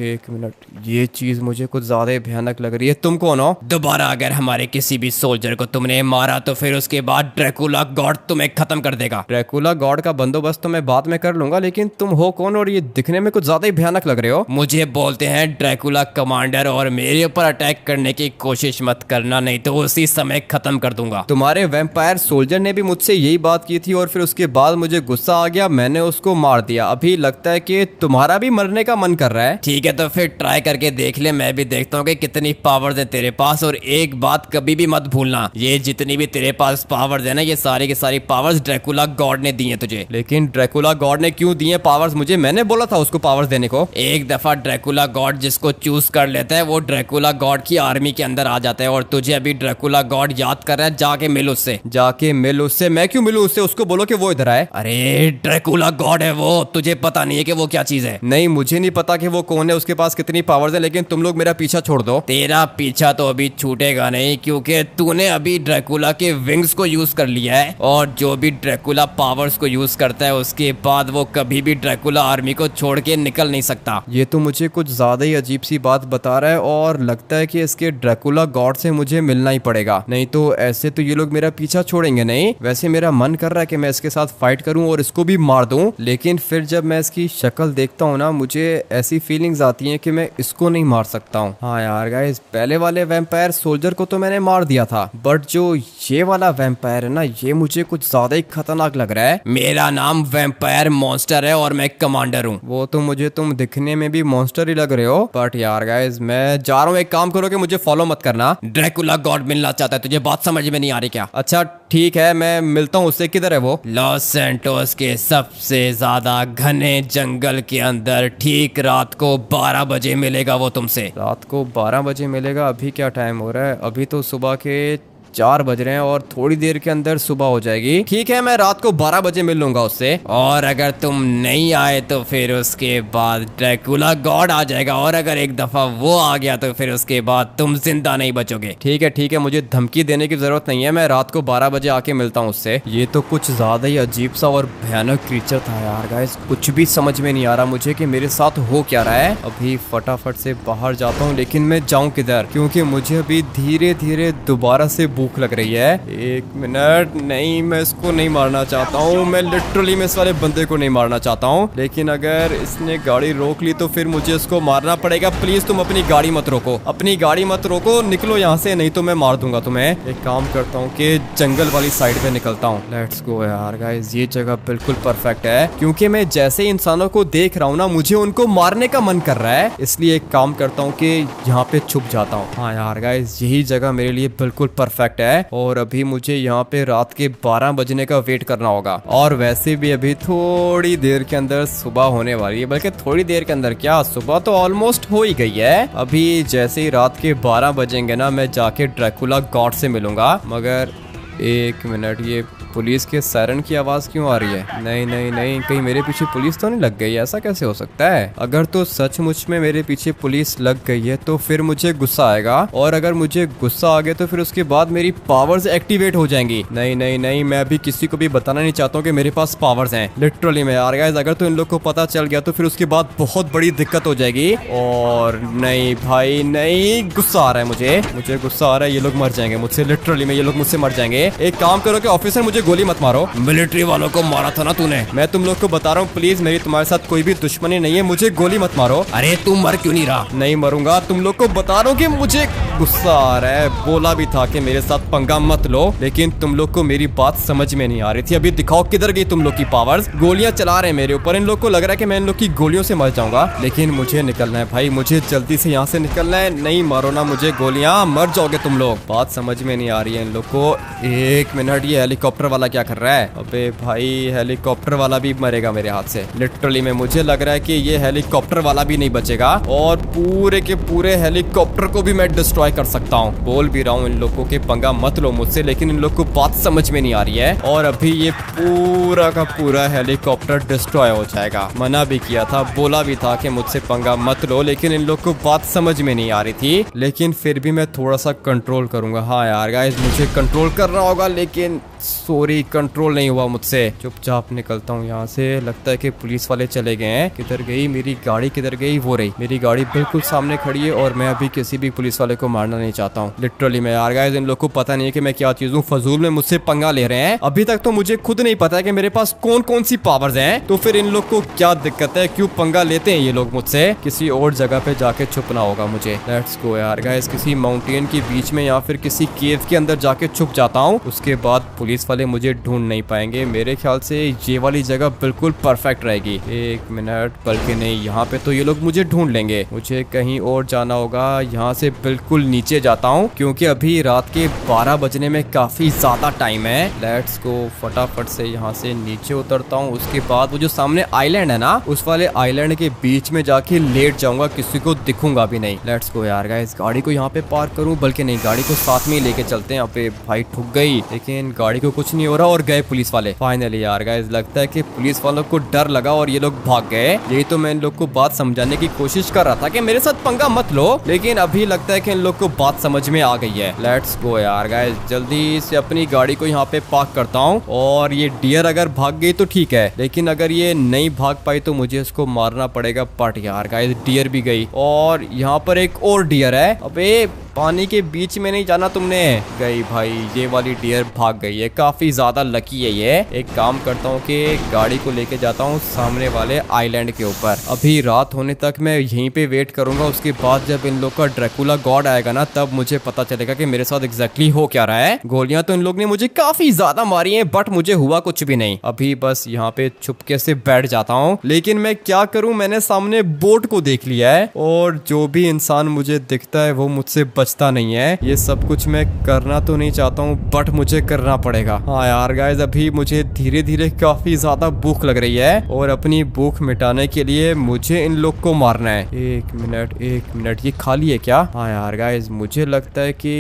ये चीज मुझे कुछ ज्यादा भयानक लग रही है। तुम कौन हो? दोबारा अगर हमारे किसी भी सोल्जर को तुमने मारा तो फिर उसके बाद ड्रैकुला गॉड तुम्हें खत्म कर देगा। ड्रैकुला गॉड का बंदोबस्त तो मैं बाद में कर लूंगा, लेकिन तुम हो कौन और ये दिखने में कुछ ज्यादा ही भयानक लग रहे हो? मुझे बोलते हैं ड्रैकुला कमांडर, और मेरे ऊपर अटैक करने की कोशिश मत करना, नहीं तो उसी समय खत्म कर दूंगा। तुम्हारे वैम्पायर सोल्जर ने भी मुझसे यही बात की थी और फिर उसके बाद मुझे गुस्सा आ गया, मैंने उसको मार दिया। अभी लगता है कि तुम्हारा भी मरने का मन कर रहा है। ठीक है, तो फिर ट्राई करके देख ले। मैं भी देखता हूँ कि कितनी पावर्स है तेरे पास। और एक बात कभी भी मत भूलना, ये जितनी भी तेरे पास पावर्स है ना, ये सारी की सारी पावर्स ड्रैकुला गॉड ने दी है तुझे। लेकिन ड्रैकुला गॉड ने क्यों दी है पावर्स मुझे? मैंने बोला था उसको पावर्स देने को। एक दफा ड्रैकुला गॉड जिसको चूज कर लेता है वो ड्रैकुला गॉड की आर्मी के अंदर आ जाता है। और तुझे अभी ड्रैकुला गॉड याद कर रहा है, जाके मिल उससे। जाके मिल उससे? मैं क्यों मिलूं उससे? उसको बोलो कि वो इधर आए। अरे ड्रैकुला गॉड है वो, तुझे पता नहीं है कि वो क्या चीज है? नहीं, मुझे नहीं पता कि वो कौन है, उसके पास कितनी पावर्स है, लेकिन तुम लोग मेरा पीछा छोड़ दो। तेरा पीछा तो अभी छूटेगा नहीं, क्योंकि तूने अभी ड्रैकुला के विंग्स को यूज कर लिया है। और जो भी ड्रैकुला पावर्स को यूज करता है उसके बाद वो कभी भी ड्रैकुला आर्मी को छोड़ के निकल नहीं सकता। ये तो मुझे कुछ ज्यादा ही अजीब सी बात बता रहा है और लगता है कि इसके ड्रैकुला गॉड से मुझे मिलना ही पड़ेगा, नहीं तो ऐसे तो ये लोग मेरा पीछा छोड़ेंगे नहीं। वैसे मेरा मन कर रहा है कि मैं इसके साथ फाइट करूं और इसको भी मार दूं, लेकिन फिर जब मैं इसकी शक्ल देखता हूं ना मुझे ऐसी फीलिंग्स आती हैं कि मैं इसको नहीं मार सकता हूं। हाँ यार गाइस, पहले वाले वैम्पायर सोल्जर को तो मैंने मार दिया था, बट जो ये वाला वैम्पायर है ना, ये मुझे कुछ ज्यादा ही खतरनाक लग रहा है। मेरा नाम वैम्पायर मॉन्स्टर है और मैं कमांडर हूँ। वो तो मुझे तुम दिखने में भी मॉन्स्टर ही लग रहे हो, बट यार गाइस मैं जा रहा हूँ। एक काम करो कि मुझे फॉलो मत करना। ड्रैकुला गॉड मिलना चाहता है तुझे, बात समझ में नहीं आ रही क्या? अच्छा अच्छा ठीक है, मैं मिलता हूँ उससे। किधर है वो? लॉस सैंटोस के सबसे ज्यादा घने जंगल के अंदर ठीक रात को 12 बजे मिलेगा वो तुमसे। रात को 12 बजे मिलेगा? अभी क्या टाइम हो रहा है? अभी तो सुबह के 4 बज रहे हैं और थोड़ी देर के अंदर सुबह हो जाएगी। ठीक है, मैं रात को 12 बजे मिल लूंगा उससे। और अगर तुम नहीं आए तो फिर उसके बाद ड्रैकुला गॉड आ जाएगा, और अगर एक दफा वो आ गया तो फिर उसके बाद तुम जिंदा नहीं बचोगे। ठीक है, मुझे धमकी देने की जरूरत नहीं है। मैं रात को 12 बजे आके मिलता हूँ उससे। ये तो कुछ ज्यादा ही अजीब सा और भयानक क्रीचर था यार गाइस। कुछ भी समझ में नहीं आ रहा मुझे कि मेरे साथ हो क्या रहा है। अभी फटाफट से बाहर जाता हूँ, लेकिन मैं जाऊँ किधर? क्योंकि मुझे अभी धीरे धीरे दोबारा से भूख लग रही है। 1 मिनट, नहीं मैं इसको नहीं मारना चाहता हूँ। मैं लिटरली में इस वाले बंदे को नहीं मारना चाहता हूँ, लेकिन अगर इसने गाड़ी रोक ली तो फिर मुझे इसको मारना पड़ेगा। प्लीज तुम अपनी गाड़ी मत रोको, अपनी गाड़ी मत रोको, निकलो यहाँ से, नहीं तो मैं मार दूंगा तुम्हें। एक काम करता हूँ कि जंगल वाली साइड पे निकलता हूँ। लेट्स गो यार गाइस, ये जगह बिल्कुल परफेक्ट है, क्योंकि मैं जैसे इंसानों को देख रहा हूँ ना, मुझे उनको मारने का मन कर रहा है। इसलिए एक काम करता हूँ कि यहाँ पे छुप जाता हूँ। हाँ यार गाइस, यही जगह मेरे लिए बिल्कुल परफेक्ट है। और अभी मुझे यहाँ पे रात के 12 बजने का वेट करना होगा। और वैसे भी अभी थोड़ी देर के अंदर सुबह होने वाली है, बल्कि थोड़ी देर के अंदर क्या, सुबह तो ऑलमोस्ट हो ही गई है। अभी जैसे ही रात के 12 बजेंगे ना, मैं जाके ड्रैकुला गॉड से मिलूंगा। मगर 1 मिनट, ये पुलिस के सायरन की आवाज क्यों आ रही है? नहीं, कहीं मेरे पीछे पुलिस तो नहीं लग गई? ऐसा कैसे हो सकता है? अगर तो सचमुच में मेरे पीछे पुलिस लग गई है तो फिर मुझे गुस्सा आएगा, और अगर मुझे गुस्सा आ गया तो फिर उसके बाद मेरी पावर्स एक्टिवेट हो जाएंगी। नहीं, मैं अभी किसी को भी बताना नहीं चाहता हूँ कि मेरे पास पावर्स हैं। लिटरली में यार गाइस, अगर तो इन लोग को पता चल गया तो फिर उसके बाद बहुत बड़ी दिक्कत हो जाएगी। और नहीं भाई नहीं, गुस्सा आ रहा है मुझे गुस्सा आ रहा है। ये लोग मर जाएंगे मुझसे, लिटरली में ये लोग मुझसे मर जाएंगे। एक काम करो कि ऑफिसर, मुझे गोली मत मारो। मिलिट्री वालों को मारा था ना तूने। मैं तुम लोग को बता रहा हूँ, प्लीज, मेरी तुम्हारे साथ कोई भी दुश्मनी नहीं है, मुझे गोली मत मारो। अरे तू मर क्यों नहीं रहा? नहीं मरूंगा, तुम लोग को बता रहा हूँ कि मुझे गुस्सा आ रहा है। बोला भी था कि मेरे साथ पंगा मत लो, लेकिन तुम लोग को मेरी बात समझ में नहीं आ रही थी। अभी दिखाओ किधर गई तुम लोग की पावर्स। गोलियां चला रहे हैं मेरे ऊपर, इन लोग को लग रहा है कि मैं इन लोग की गोलियों से मर जाऊंगा, लेकिन मुझे निकलना है भाई, मुझे जल्दी से यहाँ से निकलना है। नहीं मारो ना मुझे गोलियां, मर जाओगे तुम लोग। बात समझ में नहीं आ रही है इन लोग को। 1 मिनट, ये हेलीकॉप्टर वाला क्या कर रहा है? अबे भाई, हेलीकॉप्टर वाला भी मरेगा मेरे हाथ से। लिटरली में मुझे लग रहा है कि ये हेलीकॉप्टर वाला भी नहीं बचेगा, और पूरे के पूरे हेलीकॉप्टर को भी मैं डिस्ट्रॉय कर सकता हूँ। बोल भी रहा हूँ इन लोगों के पंगा मत लो मुझसे, लेकिन इन लोग को बात समझ में नहीं आ रही है। और अभी ये पूरा का पूरा हेलीकॉप्टर डिस्ट्रॉय हो जाएगा। मना भी किया था, बोला भी था कि मुझसे पंगा मत लो, लेकिन इन लोग को बात समझ में नहीं आ रही थी। लेकिन फिर भी मैं थोड़ा सा कंट्रोल करूंगा। हाँ यार गाइस, मुझे कंट्रोल करना होगा, लेकिन सॉरी, कंट्रोल नहीं हुआ मुझसे। चुपचाप निकलता हूँ यहाँ से। लगता है कि पुलिस वाले चले गए हैं। किधर गई मेरी गाड़ी? किधर गई? वो रही मेरी गाड़ी, बिल्कुल सामने खड़ी है। और मैं अभी किसी भी पुलिस वाले को मारना नहीं चाहता हूँ। लिटरली में यार गाइस, इन लोग को पता नहीं है कि मैं क्या चीज हूँ। फजूल में मुझसे पंगा ले रहे हैं। अभी तक तो मुझे खुद नहीं पता है कि मेरे पास कौन कौन सी पावर्स हैं, तो फिर इन लोग को क्या दिक्कत है? क्यों पंगा लेते हैं ये लोग मुझसे? किसी और जगह पे जाके छुपना होगा मुझे। लेट्स गो यार गाइस, किसी माउंटेन के बीच में या फिर किसी केव के अंदर जाके छुप जाता हूँ। उसके बाद पुलिस वाले मुझे ढूंढ नहीं पाएंगे। मेरे ख्याल से ये वाली जगह बिल्कुल परफेक्ट रहेगी। 1 मिनट, बल्कि नहीं, यहाँ पे तो ये लोग मुझे ढूंढ लेंगे। मुझे कहीं और जाना होगा। यहाँ से बिल्कुल नीचे जाता हूँ, क्योंकि अभी रात के 12 बजने में काफी ज्यादा टाइम है। लेट्स गो, फटाफट से यहाँ से नीचे उतरता हूँ। उसके बाद वो जो सामने आइलैंड है ना, उस वाले आइलैंड के बीच में जाके लेट जाऊंगा, किसी को दिखूंगा भी नहीं। लेट्स गो यार गाइस, गाड़ी को यहाँ पे पार्क करूँ, बल्कि नहीं, गाड़ी को साथ में ही लेके चलते हैं। यहाँ पे भाई ठुक गई, लेकिन गाड़ी को कुछ नहीं हो रहा, और गए पुलिस वाले। फाइनली यार गाइस, लगता है कि पुलिस वालों को डर लगा और ये लोग भाग गए। यही तो मैं इन लोग को बात समझाने की कोशिश कर रहा था कि मेरे साथ पंगा मत लो, लेकिन अभी लगता है कि इन लोग को बात समझ में आ गई है। लेट्स गो यार गाइस, जल्दी से अपनी गाड़ी को यहाँ पे पार्क करता हूँ। और ये डियर अगर भाग गई तो ठीक है, लेकिन अगर ये नहीं भाग पाई तो मुझे इसको मारना पड़ेगा। बट यार गाइस, डियर भी गई, और यहाँ पर एक और डियर है। अबे पानी के बीच में नहीं जाना तुमने। गई भाई, ये वाली डियर भाग गई है। काफी ज्यादा लकी है ये। एक काम करता हूँ कि गाड़ी को लेके जाता हूँ सामने वाले आइलैंड के ऊपर। अभी रात होने तक मैं यहीं पे वेट करूंगा। उसके बाद जब इन लोग का ड्रैकुला गॉड आएगा ना, तब मुझे पता चलेगा कि मेरे साथ एग्जैक्टली हो क्या रहा है। गोलियां तो इन लोग ने मुझे काफी ज्यादा मारी हैं, बट मुझे हुआ कुछ भी नहीं। अभी बस यहाँ पे चुपके से बैठ जाता हूँ। लेकिन मैं क्या करूँ, मैंने सामने बोट को देख लिया है, और जो भी इंसान मुझे दिखता है वो मुझसे बचता नहीं है। ये सब कुछ मैं करना तो नहीं चाहता हूँ बट मुझे करना पड़ेगा। हाँ यार गाइस, अभी मुझे धीरे धीरे काफी ज्यादा भूख लग रही है और अपनी भूख मिटाने के लिए मुझे इन लोग को मारना है। एक मिनट, ये खाली है क्या? हाँ यार गाइस, मुझे लगता है कि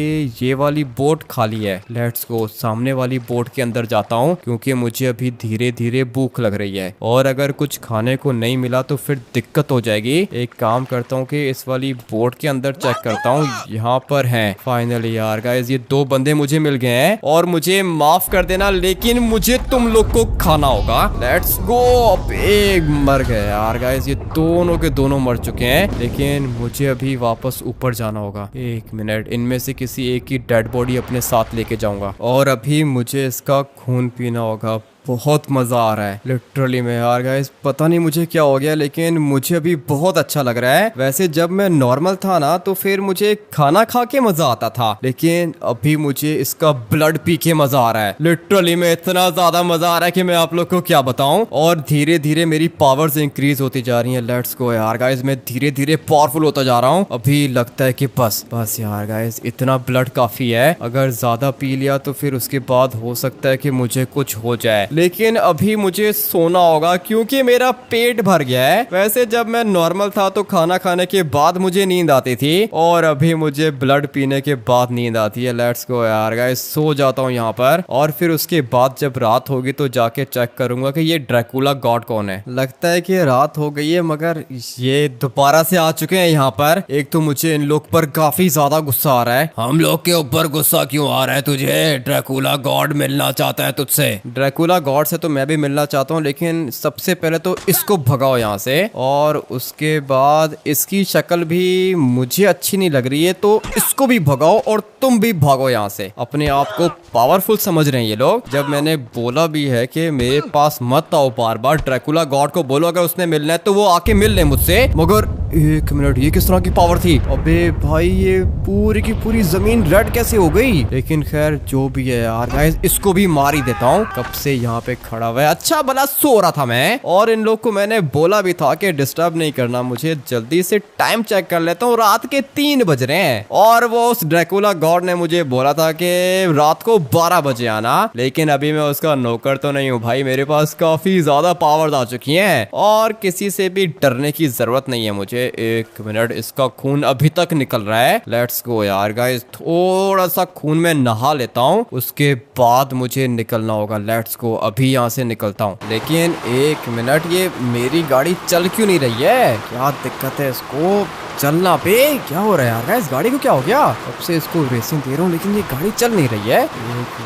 ये वाली बोट खाली है। लेट्स गो, सामने वाली बोट के अंदर जाता हूँ क्योंकि मुझे अभी धीरे धीरे भूख लग रही है और अगर कुछ खाने को नहीं मिला तो फिर दिक्कत हो जाएगी। एक काम करता हूँ कि इस वाली बोट के अंदर चेक करता हूँ, यहाँ पर है फाइनली। यार गाइस, ये 2 बंदे मुझे मिल गए हैं और मुझे माफ कर देना लेकिन मुझे तुम लोग को खाना होगा। Let's go. अब एक मर गए यार गाइस, ये दोनों के दोनों मर चुके हैं लेकिन मुझे अभी वापस ऊपर जाना होगा। एक मिनट, इनमें से किसी एक की डेड बॉडी अपने साथ लेके जाऊंगा और अभी मुझे इसका खून पीना होगा। बहुत मजा आ रहा है लिटरली में यार गाइस, पता नहीं मुझे क्या हो गया लेकिन मुझे अभी बहुत अच्छा लग रहा है। वैसे जब मैं नॉर्मल था ना तो फिर मुझे खाना खा के मजा आता था लेकिन अभी मुझे इसका ब्लड पी के मजा आ रहा है। लिटरली में इतना ज्यादा मजा आ रहा है कि मैं आप लोग को क्या बताऊं। और धीरे धीरे मेरी पावर्स इंक्रीज होती जा रही है। लेट्स गो यार गाइस, मैं धीरे धीरे पावरफुल होता जा रहा हूँ। अभी लगता है कि बस यार गाइस, इतना ब्लड काफी है। अगर ज्यादा पी लिया तो फिर उसके बाद हो सकता है कि मुझे कुछ हो जाए लेकिन अभी मुझे सोना होगा क्योंकि मेरा पेट भर गया है। वैसे जब मैं नॉर्मल था तो खाना खाने के बाद मुझे नींद आती थी और अभी मुझे ब्लड पीने के बाद नींद आती है। लेट्स गो यार गाइस, सो जाता हूँ यहाँ पर और फिर उसके बाद जब रात होगी तो जाके चेक करूंगा कि ये ड्रैकुला गॉड कौन है। लगता है कि रात हो गई है मगर ये दोबारा से आ चुके हैं यहाँ पर। एक तो मुझे इन लोग पर काफी ज्यादा गुस्सा आ रहा है। हम लोग के ऊपर गुस्सा क्यों आ रहा है तुझे? ड्रैकुला गॉड मिलना चाहता है तुझसे। ड्रैकुला गॉड से तो मैं भी मिलना चाहता हूँ लेकिन सबसे पहले तो इसको भगाओ यहाँ से और उसके बाद इसकी शक्ल भी मुझे अच्छी नहीं लग रही है तो इसको भी भगाओ और तुम भी भागो यहाँ से। अपने आप को पावरफुल समझ रहे हैं ये लोग। जब मैंने बोला भी है कि मेरे पास मत आओ बार बार, ड्रैकुला गॉड को बोलो अगर उसने मिलना है तो वो आके मिल ले मुझसे। मगर एक मिनट, ये किस तरह की पावर थी? अबे भाई, ये पूरी की पूरी जमीन रेड कैसे हो गई? लेकिन खैर जो भी है यार गाइस, इसको भी मार ही देता हूँ। कब से यहाँ पे खड़ा हुआ है, अच्छा भला सो रहा था मैं। और इन लोग को मैंने बोला भी था कि डिस्टर्ब नहीं करना मुझे। जल्दी से टाइम चेक कर लेता हूँ, रात के 3 बज रहे हैं और वो उस ड्रैकुला गॉड ने मुझे बोला था कि रात को 12 बजे आना। लेकिन अभी मैं उसका नौकर तो नहीं हूँ भाई, मेरे पास काफी ज्यादा पावर्स आ चुकी हैं और किसी से भी डरने की जरूरत नहीं है मुझे। एक मिनट, इसका खून अभी तक निकल रहा है। लेट्स गो यार गाइस, थोड़ा सा खून में नहा लेता हूँ उसके बाद मुझे निकलना होगा। लेट्स गो, अभी यहाँ से निकलता हूँ। लेकिन एक मिनट, ये मेरी गाड़ी चल क्यों नहीं रही है? क्या दिक्कत है इसको चलना पे? क्या हो रहा है यार गाइस, गाड़ी को क्या हो गया? अब से इसको रेसिंग दे रहा हूँ लेकिन ये गाड़ी चल नहीं रही है। एक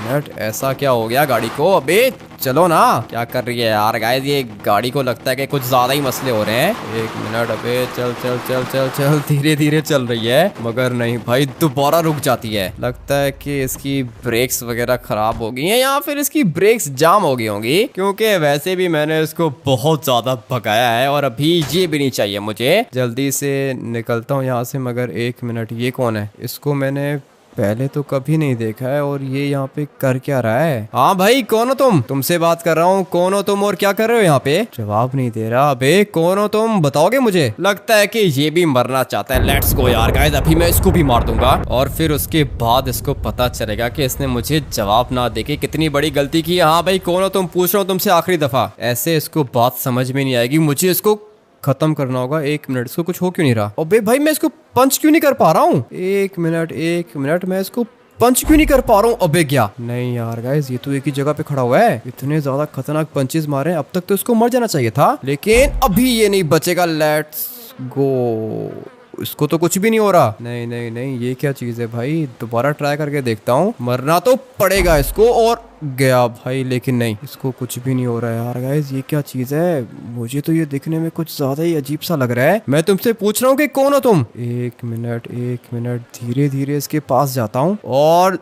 मिनट, ऐसा क्या हो गया गाड़ी को? अबे चलो ना, क्या कर रही है यार गाइस, ये गाड़ी को लगता है कि कुछ ज्यादा ही मसले हो रहे हैं। एक मिनट, अबे चल चल चल चल चल, धीरे धीरे चल रही है मगर नहीं भाई, दोबारा रुक जाती है। लगता है कि इसकी ब्रेक्स वगैरह खराब हो गई हैं या फिर इसकी ब्रेक्स जाम हो गई होंगी क्योंकि वैसे भी मैंने इसको बहुत ज्यादा भगाया है और अभी ये भी नहीं चाहिए मुझे। जल्दी से निकलता हूँ यहाँ से। मगर एक मिनट, ये कौन है? इसको मैंने पहले तो कभी नहीं देखा है और ये यहाँ पे कर क्या रहा है? हाँ भाई, कौन हो तुम? तुमसे बात कर रहा हूँ। कौन हो तुम और क्या कर रहे हो यहाँ पे? जवाब नहीं दे रहा। अबे कौन हो तुम, बताओगे मुझे? लगता है कि ये भी मरना चाहता है। लेट्स गो यार गाइस, अभी मैं इसको भी मार दूंगा और फिर उसके बाद इसको पता चलेगा कि इसने मुझे जवाब ना देके कितनी बड़ी गलती की। हाँ भाई, कौन हो तुम? पूछ रहा हूँ तुमसे आखिरी दफा। ऐसे इसको बात समझ में नहीं आएगी, मुझे इसको खत्म करना होगा। एक मिनट, इसको कुछ हो क्यों नहीं रहा? अबे भाई, मैं इसको पंच क्यों नहीं कर पा रहा हूँ? एक मिनट, मैं इसको पंच क्यों नहीं कर पा रहा हूँ? अबे क्या, नहीं यार गाइस, ये तो एक ही जगह पे खड़ा हुआ है। इतने ज्यादा खतरनाक पंचेस मारे, अब तक तो इसको मर जाना चाहिए था लेकिन अभी ये नहीं बचेगा। लेट्स गो, इसको तो कुछ भी नहीं हो रहा। नहीं, ये क्या चीज है भाई? दोबारा ट्राई करके देखता हूँ, मरना तो पड़ेगा इसको। और गया भाई, लेकिन नहीं, इसको कुछ भी नहीं हो रहा है यार गाइस। ये क्या चीज है? मुझे तो ये दिखने में कुछ ज्यादा ही अजीब सा लग रहा है। मैं तुमसे पूछ रहा हूँ कि कौन हो तुम? एक मिनट, धीरे धीरे इसके पास जाता हूँ और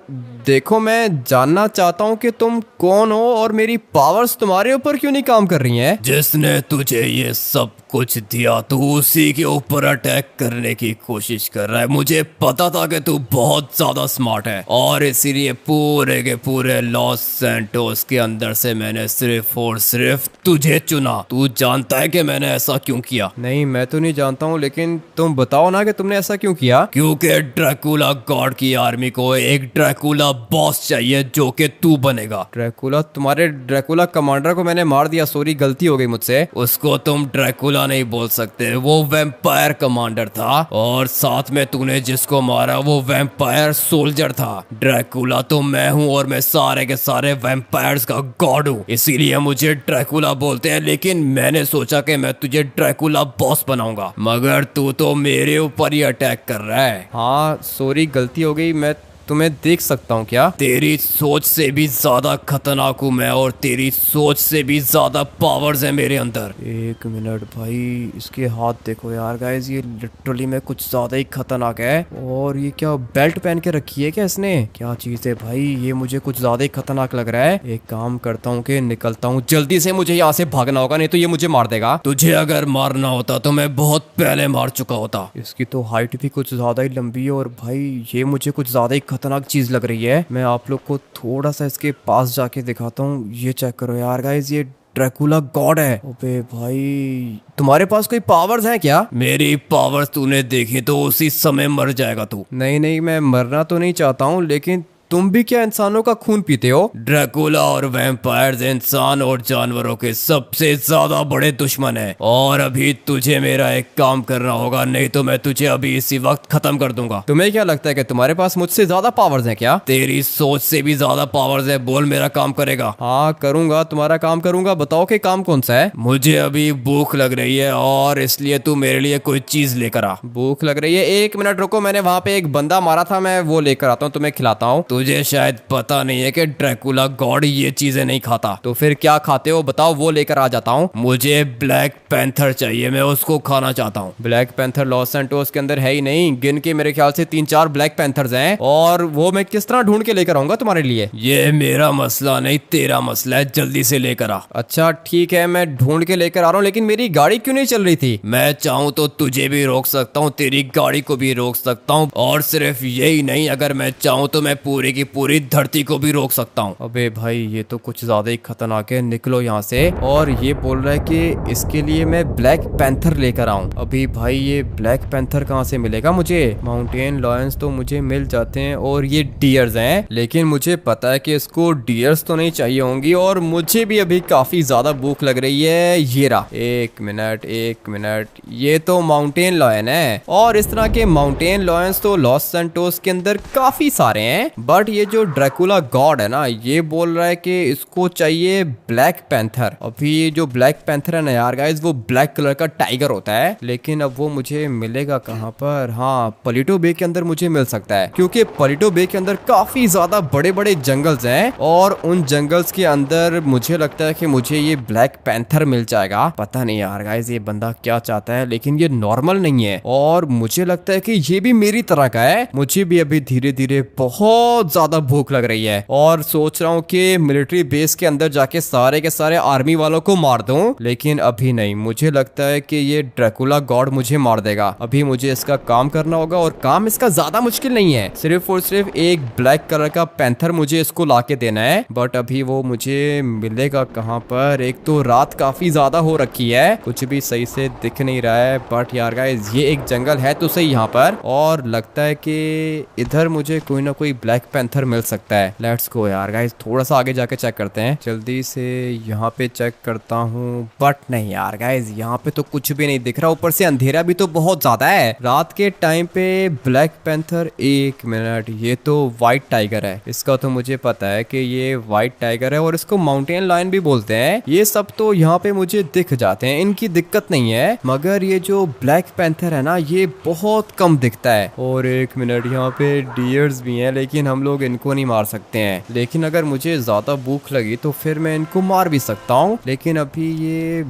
देखो, मैं जानना चाहता हूँ कि तुम कौन हो और मेरी पावर्स तुम्हारे ऊपर क्यों नहीं काम कर रही हैं? जिसने तुझे ये सब कुछ दिया तू उसी के ऊपर अटैक करने की कोशिश कर रहा है। मुझे पता था कि तू बहुत ज्यादा स्मार्ट है और इसीलिए पूरे के पूरे लॉस सैंटोस के अंदर से मैंने सिर्फ और सिर्फ तुझे चुना। तू जानता है कि मैंने ऐसा क्यों किया? नहीं, मैं तो नहीं जानता हूँ, लेकिन तुम बताओ ना कि तुमने ऐसा क्यों किया। क्योंकि ड्रैकुला गॉड की आर्मी को एक ड्रैकुला बॉस चाहिए जो कि तू बनेगा। ड्रैकुला? तुम्हारे ड्रैकुला कमांडर को मैंने मार दिया, सॉरी, गलती हो गई मुझसे। उसको तुम ड्रैकुला नहीं बोल सकते, वो वैम्पायर कमांडर था, और साथ में तूने जिसको मारा वो वैम्पायर सोल्जर था। ड्रैकुला तो मैं हूँ और मैं सारे के सारे वैम्पायर्स का गॉड हूँ, इसीलिए मुझे ड्रैकुला बोलते हैं। लेकिन मैंने सोचा कि मैं तुझे ड्रैकुला बॉस बनाऊंगा, मगर तू तो मेरे ऊपर ही अटैक कर रहा है। हाँ सॉरी, गलती हो गई। मैं तुम्हें देख सकता हूँ क्या? तेरी सोच से भी ज्यादा खतरनाक हूँ मैं, और तेरी सोच से भी ज्यादा पावर्स है मेरे अंदर। एक मिनट भाई, इसके हाथ देखो यार गाइस, ये लिटरली में कुछ ज्यादा ही खतरनाक है। और ये क्या बेल्ट पहन के रखी है क्या इसने? क्या चीज है भाई, ये मुझे कुछ ज्यादा ही खतरनाक लग रहा है। एक काम करता हूँ कि निकलता हूँ जल्दी से, मुझे यहाँ से भागना होगा, नहीं तो ये मुझे मार देगा। तुझे अगर मारना होता तो मैं बहुत पहले मार चुका होता। इसकी तो हाइट भी कुछ ज्यादा ही लंबी है, और भाई ये मुझे कुछ ज्यादा ही खतरनाक चीज लग रही है। मैं आप लोग को थोड़ा सा इसके पास जाके दिखाता हूँ। ये चेक करो यार गाइस, ये ड्रैकुला गॉड है। अबे भाई, तुम्हारे पास कोई पावर्स हैं क्या? मेरी पावर्स तूने देखी तो उसी समय मर जाएगा तू। नहीं नहीं, मैं मरना तो नहीं चाहता हूँ, लेकिन तुम भी क्या इंसानों का खून पीते हो? ड्रैकुला और वैम्पायर्स इंसान और जानवरों के सबसे ज्यादा बड़े दुश्मन हैं, और अभी तुझे मेरा एक काम करना होगा, नहीं तो मैं तुझे अभी इसी वक्त खत्म कर दूंगा। तुम्हें क्या लगता है कि तुम्हारे पास मुझसे ज्यादा पावर्स हैं क्या? तेरी सोच से भी ज्यादा पावर्स है। बोल, मेरा काम करेगा? हाँ करूंगा, तुम्हारा काम करूंगा। बताओ कि काम कौन सा है? मुझे अभी भूख लग रही है, और इसलिए तू मेरे लिए कोई चीज लेकर आ। भूख लग रही है? एक मिनट रुको, मैंने वहाँ पे एक बंदा मारा था, मैं वो लेकर आता हूँ, तुम्हें खिलाता हूँ। तुझे शायद पता नहीं है कि ड्रैकुला गॉड ये चीजें नहीं खाता। तो फिर क्या खाते हो बताओ, वो लेकर आ जाता हूँ। मुझे ब्लैक पैंथर चाहिए, मैं उसको खाना चाहता हूँ। ब्लैक पैंथर लॉस सैंटोस के अंदर है ही नहीं, गिन के मेरे ख्याल से 3-4 ब्लैक पैंथर्स हैं, और वो मैं किस तरह ढूंढ के लेकर आऊंगा तुम्हारे लिए? ये मेरा मसला नहीं, तेरा मसला है, जल्दी से लेकर आ। अच्छा ठीक है, मैं ढूंढ के लेकर आ रहा हूँ, लेकिन मेरी गाड़ी क्यों नहीं चल रही थी? मैं चाहूँ तो तुझे भी रोक सकता हूँ, तेरी गाड़ी को भी रोक सकता हूँ, और सिर्फ यही नहीं, अगर मैं चाहूँ तो मैं पूरी की पूरी धरती को भी रोक सकता हूँ। अबे भाई, ये तो कुछ ज्यादा ही खतरनाक है, निकलो यहाँ से। और ये बोल रहा है कि इसके लिए मैं ब्लैक पैंथर लेकर आऊं। अभी भाई ये ब्लैक पैंथर कहाँ से मिलेगा मुझे? माउंटेन लॉयंस तो मुझे मिल जाते हैं, और ये डियर्स हैं, लेकिन मुझे पता है कि इसको डियर्स तो नहीं चाहिए होंगी, और मुझे भी अभी काफी ज्यादा भूख लग रही है। ये रहा, एक मिनट, ये तो माउंटेन लॉयन है, और इस तरह के माउंटेन लॉयंस तो लॉस सैंटोस के अंदर काफी सारे हैं। बट ये जो ड्रैकुला गॉड है ना, ये बोल रहा है कि इसको चाहिए ब्लैक पैंथर। अभी ये जो ब्लैक पैंथर है ना यार गाइस, वो ब्लैक कलर का टाइगर होता है, लेकिन अब वो मुझे मिलेगा कहाँ पर? हाँ, पलिटो बे के अंदर मुझे मिल सकता है, क्योंकि पलिटो बे के अंदर काफी ज्यादा बड़े बड़े जंगल्स हैं, और उन जंगल्स के अंदर मुझे लगता है कि मुझे ये ब्लैक पैंथर मिल जाएगा। पता नहीं यार गाइस, ये बंदा क्या चाहता है, लेकिन ये नॉर्मल नहीं है, और मुझे लगता है कि ये भी मेरी तरह का है। मुझे भी अभी धीरे धीरे बहुत ज्यादा भूख लग रही है, और सोच रहा हूँ कि मिलिट्री बेस के अंदर जाके सारे के सारे आर्मी वालों को मार दूं, लेकिन अभी नहीं। मुझे लगता है कि ये ड्रैकुला गॉड मुझे मार देगा। अभी मुझे इसका काम करना होगा, और काम इसका ज्यादा मुश्किल नहीं है, सिर्फ और सिर्फ एक ब्लैक कलर का पैंथर मुझे इसको लाके देना है। बट अभी वो मुझे मिलेगा कहाँ पर? एक तो रात काफी ज्यादा हो रखी है, कुछ भी सही से दिख नहीं रहा है। बट यार गाइस, ये एक जंगल है तो सही यहाँ पर, और लगता है कि इधर मुझे कोई ना कोई ब्लैक पैंथर मिल सकता है। लेट्स गो यार गाइस, थोड़ा सा आगे जाके चेक करते हैं। जल्दी से यहाँ पे चेक करता हूँ, बट नहीं यार गाइस, यहाँ पे तो कुछ भी नहीं दिख रहा, ऊपर से अंधेरा भी तो बहुत ज्यादा है रात के टाइम पे। ब्लैक पैंथर, एक मिनट, ये तो व्हाइट टाइगर है, इसका तो मुझे पता है कि ये व्हाइट टाइगर है, और इसको माउंटेन लायन भी बोलते हैं। ये सब तो यहाँ पे मुझे दिख जाते हैं, इनकी दिक्कत नहीं है, मगर ये जो ब्लैक पैंथर है ना, ये बहुत कम दिखता है। और एक मिनट, यहाँ पे डियर्स भी हैं, लेकिन हम लोग इनको नहीं मार सकते हैं। लेकिन अगर मुझे ज्यादा भूख लगी तो फिर मैं इनको मार भी सकता हूँ, लेकिन अभी ये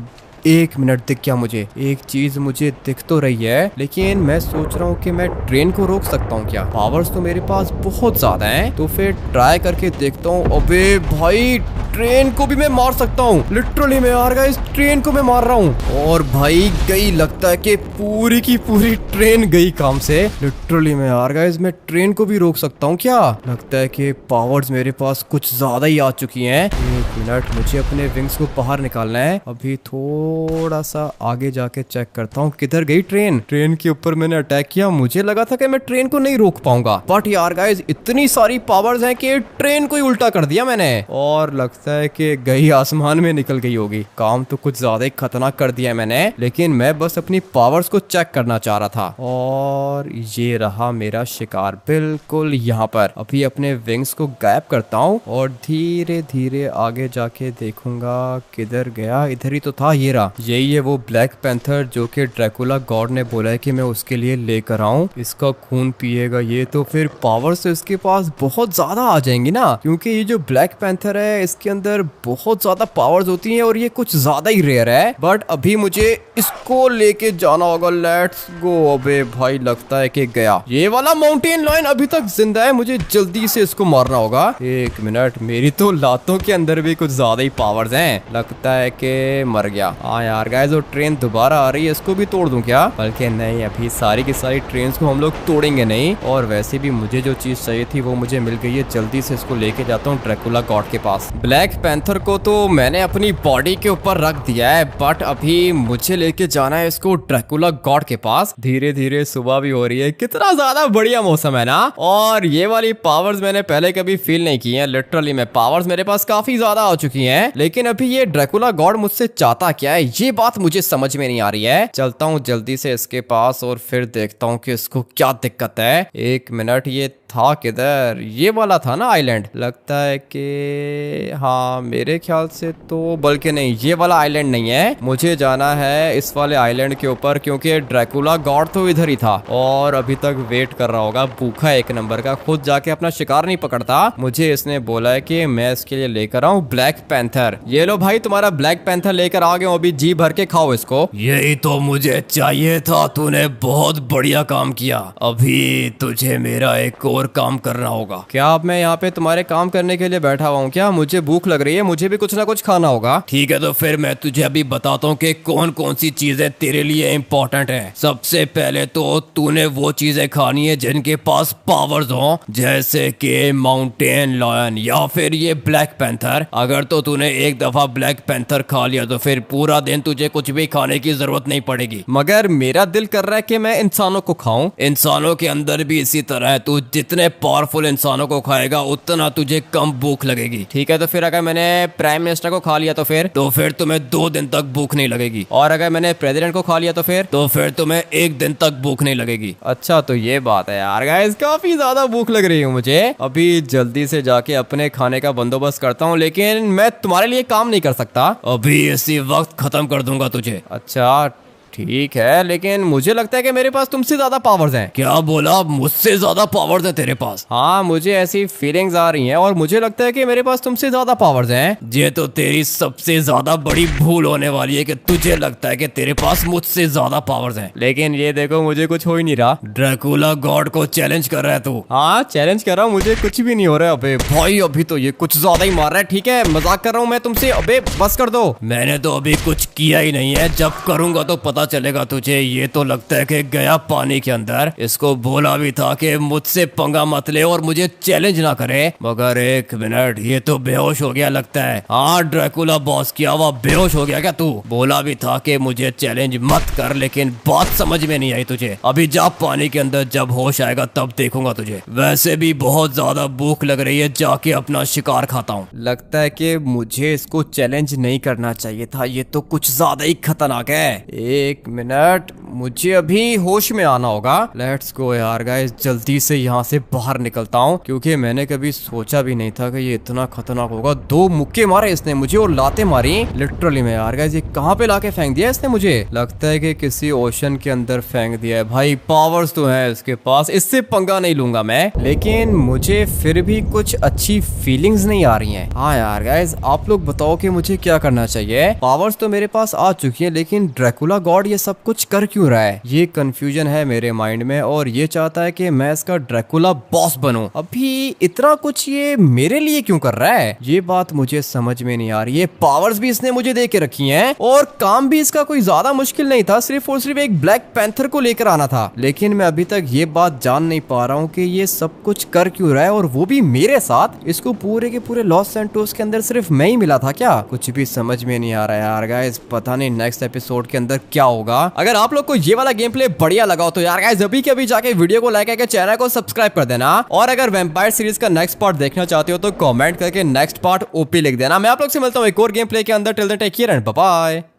एक मिनट, दिख गया मुझे, एक चीज मुझे दिख तो रही है, लेकिन मैं सोच रहा हूँ कि मैं ट्रेन को रोक सकता हूँ क्या? पावर्स तो मेरे पास बहुत ज्यादा हैं, तो फिर ट्राई करके देखता हूँ। अबे भाई, ट्रेन को भी मैं मार सकता हूँ। लिटरली मैं यार गाइस ट्रेन को मैं मार रहा हूँ और भाई गई, लगता है कि पूरी की पूरी ट्रेन गई काम से। लिटरली मैं यार गाइस मैं ट्रेन को भी रोक सकता हूँ क्या? लगता है कि पावर्स मेरे पास कुछ ज्यादा ही आ चुकी हैं। एक मिनट, मुझे अपने विंग्स को बाहर निकालना है। अभी थोड़ा सा आगे जाके चेक करता हूँ किधर गई ट्रेन। ट्रेन के ऊपर मैंने अटैक किया, मुझे लगा था कि मैं ट्रेन को नहीं रोक पाऊंगा, बट यार गाइस इतनी सारी पावर्स हैं कि ट्रेन को ही उल्टा कर दिया मैंने और लगता है कि गई आसमान में निकल गई होगी। काम तो कुछ ज्यादा ही खतरनाक कर दिया है मैंने, लेकिन मैं बस अपनी पावर्स को चेक करना चाह रहा था। और ये रहा मेरा शिकार बिल्कुल यहाँ पर। अभी अपने विंग्स को गायब करता हूँ और धीरे धीरे आगे जाके देखूंगा किधर गया। इधर ही तो था, ये रहा। यही है वो ब्लैक पैंथर जो कि ड्रैकुला गॉड ने बोला है कि मैं उसके लिए लेकर आऊं। इसका खून पिएगा ये तो फिर पावर्स तो इसके पास बहुत ज्यादा आ जाएंगी ना, क्योंकि ये जो ब्लैक पैंथर है इसके अंदर बहुत ज्यादा पावर्स होती हैं और ये कुछ ज्यादा ही रेयर है। बट अभी मुझे इसको लेके जाना होगा। Let's go. अबे भाई लगता है कि गया। ये वाला माउंटेन लायन अभी तक जिंदा है, मुझे जल्दी से इसको मारना होगा। एक मिनट, मेरी तो लातों के अंदर भी कुछ ज्यादा ही पावर्स हैं। लगता है कि मर गया। हाँ यार गाइस, वो ट्रेन दोबारा आ रही है, इसको भी तोड़ दूं क्या? बल्कि नहीं, अभी सारी की सारी ट्रेन को हम लोग तोड़ेंगे नहीं। और वैसे भी मुझे जो चीज चाहिए थी वो मुझे मिल गई है। जल्दी से इसको लेके जाता हूँ ड्रैकुला गॉड के पास। ब्लैक पैंथर को तो मैंने अपनी बॉडी के ऊपर रख दिया है, बट अभी मुझे लेके जाना है इसको ड्रैकुला गॉड के पास। धीरे धीरे सुबह भी हो रही है, कितना ज्यादा बढ़िया मौसम है ना। और ये वाली पावर्स मैंने पहले कभी फील नहीं की है। लिटरली में पावर्स मेरे पास काफी ज्यादा आ चुकी हैं, लेकिन अभी ये ड्रैकुला गॉड मुझसे चाहता क्या है ये बात मुझे समझ में नहीं आ रही है। चलता हूँ जल्दी से इसके पास और फिर देखता हूँ कि इसको क्या दिक्कत है। एक मिनट, ये था किधर? ये वाला था ना आइलैंड। लगता है कि हाँ, मेरे ख्याल से तो, बल्कि नहीं, ये वाला आइलैंड नहीं है। मुझे जाना है इस वाले आइलैंड के ऊपर, क्योंकि ड्रैकुला गॉड तो इधर ही था और अभी तक वेट कर रहा होगा। भूखा एक नंबर का, खुद जाके अपना शिकार नहीं पकड़ता। मुझे इसने बोला है कि मैं इसके लिए लेकर आऊं ब्लैक पैंथर। ये लो भाई, तुम्हारा ब्लैक पैंथर लेकर आ गया हूं, अभी जी भर के खाओ इसको। यही तो मुझे चाहिए था, तूने बहुत बढ़िया काम किया। अभी तुझे मेरा एक और काम करना होगा। क्या अब मैं यहाँ पे तुम्हारे काम करने के लिए बैठा हुआ हूँ क्या? मुझे भूख लग रही है, मुझे भी कुछ ना कुछ खाना होगा। ठीक है, तो फिर मैं तुझे अभी बताता हूँ कि कौन कौन सी चीजें तेरे लिए इम्पोर्टेंट है। सबसे पहले तो तूने वो चीजें खानी है जिनके पास पावर्स हो, जैसे कि माउंटेन लायन या फिर ये ब्लैक पैंथर। अगर तो तूने एक दफा ब्लैक पैंथर खा लिया तो फिर पूरा दिन तुझे कुछ भी खाने की जरूरत नहीं पड़ेगी। मगर मेरा दिल कर रहा है कि मैं इंसानों को खाऊं। इंसानों के अंदर भी इसी तरह है, तू जितने पावरफुल इंसानों को खाएगा उतना तुझे कम भूख लगेगी। ठीक है, तो फिर अगर मैंने प्राइम मिनिस्टर को खा लिया तो फिर तुम्हें 2 दिन तक भूख नहीं लगेगी। और अगर मैंने प्रेसिडेंट को खा लिया तो फिर तुम्हें 1 दिन तक भूख नहीं लगेगी। अच्छा, तो ये बात है यार गाइस, काफी ज्यादा भूख लग रही है मुझे। अभी जल्दी से जाके अपने खाने का बंदोबस्त करता हूँ, लेकिन मैं तुम्हारे लिए काम नहीं कर सकता। अभी इसी वक्त खत्म कर दूंगा तुझे। अच्छा ठीक है, लेकिन मुझे लगता है कि मेरे पास तुमसे ज्यादा पावर्स हैं। क्या बोला? मुझसे ज्यादा पावर्स है तेरे पास? हाँ, मुझे ऐसी फीलिंग्स आ रही हैं और मुझे लगता है कि मेरे पास तुमसे ज्यादा पावर्स हैं। ये तो तेरी सबसे ज्यादा बड़ी भूल होने वाली है कि तुझे लगता है कि तेरे पास मुझसे ज्यादा पावर्स हैं। लेकिन ये देखो, मुझे कुछ हो ही नहीं रहा। ड्रैकुला गॉड को चैलेंज कर रहा है तू? हाँ, चैलेंज कर रहा हूँ, मुझे कुछ भी नहीं हो रहा है। अबे भाई, अभी तो ये कुछ ज्यादा ही मार रहा है। ठीक है, मजाक कर रहा हूँ मैं तुमसे। अबे बस कर दो। मैंने तो अभी कुछ किया ही नहीं है, जब करूंगा तो पता चलेगा तुझे। ये तो लगता है कि गया पानी के अंदर। इसको बोला भी था कि मुझसे पंगा मत ले और मुझे चैलेंज ना करे, मगर एक मिनट, ये तो बेहोश हो गया लगता है। हाँ ड्रैकुला बॉस, क्या हुआ? बेहोश हो गया क्या तू? बोला भी था कि मुझे चैलेंज मत कर, लेकिन बात समझ में नहीं आई तुझे। अभी जा पानी के अंदर, जब होश आएगा तब देखूंगा तुझे। वैसे भी बहुत ज्यादा भूख लग रही है, जाके अपना शिकार खाता हूँ। लगता है कि मुझे इसको चैलेंज नहीं करना चाहिए था, ये तो कुछ ज्यादा ही खतरनाक है। एक मिनट, मुझे अभी होश में आना होगा। लेट्स गो यार गाइस, जल्दी से यहाँ से बाहर निकलता हूँ, क्योंकि मैंने कभी सोचा भी नहीं था कि ये इतना खतरनाक होगा। 2 मुक्के मारे इसने मुझे और लाते मारी लिटरली में। यार गाइस, ये कहाँ पे लाके फेंक दिया इसने मुझे? लगता है कि किसी ओशन के अंदर फेंक दिया है। भाई पावर्स तो है इसके पास, इससे पंगा नहीं लूंगा मैं, लेकिन मुझे फिर भी कुछ अच्छी फीलिंग्स नहीं आ रही हैं। हाँ यार गाइस, आप लोग बताओ कि मुझे क्या करना चाहिए। पावर्स तो मेरे पास आ चुकी है, लेकिन ड्रैकुला गॉड ये सब कुछ कर क्यों क्यों रहा है? ये कंफ्यूजन है मेरे माइंड में और ये चाहता है कि मैं इसका ड्रैकुला बॉस बनूं। अभी इतना कुछ ये मेरे लिए क्यों कर रहा है? ये बात मुझे समझ में नहीं आ रही। ये पावर्स भी इसने मुझे दे के रखी हैं और काम भी इसका कोई ज्यादा मुश्किल नहीं था, सिर्फ और सिर्फ एक ब्लैक पैंथर को लेकर आना था। लेकिन मैं अभी तक ये बात जान नहीं पा रहा हूँ कि ये सब कुछ कर क्यों रहा है और वो भी मेरे साथ। इसको पूरे के पूरे लॉस सैंटोस के अंदर सिर्फ मैं ही मिला था क्या? कुछ भी समझ में नहीं आ रहा यार गाइस। पता नहीं नेक्स्ट एपिसोड के अंदर क्या होगा। अगर आप लोग को ये वाला गेम प्ले बढ़िया लगा हो तो यार गाइस अभी के अभी जाके वीडियो को लाइक करके चैनल को सब्सक्राइब कर देना। और अगर वैम्पायर सीरीज का नेक्स्ट पार्ट देखना चाहते हो तो कमेंट करके नेक्स्ट पार्ट ओपी लिख देना। मैं आप लोग से मिलता हूँ एक और गेम प्ले के अंदर। Till then take care and bye bye.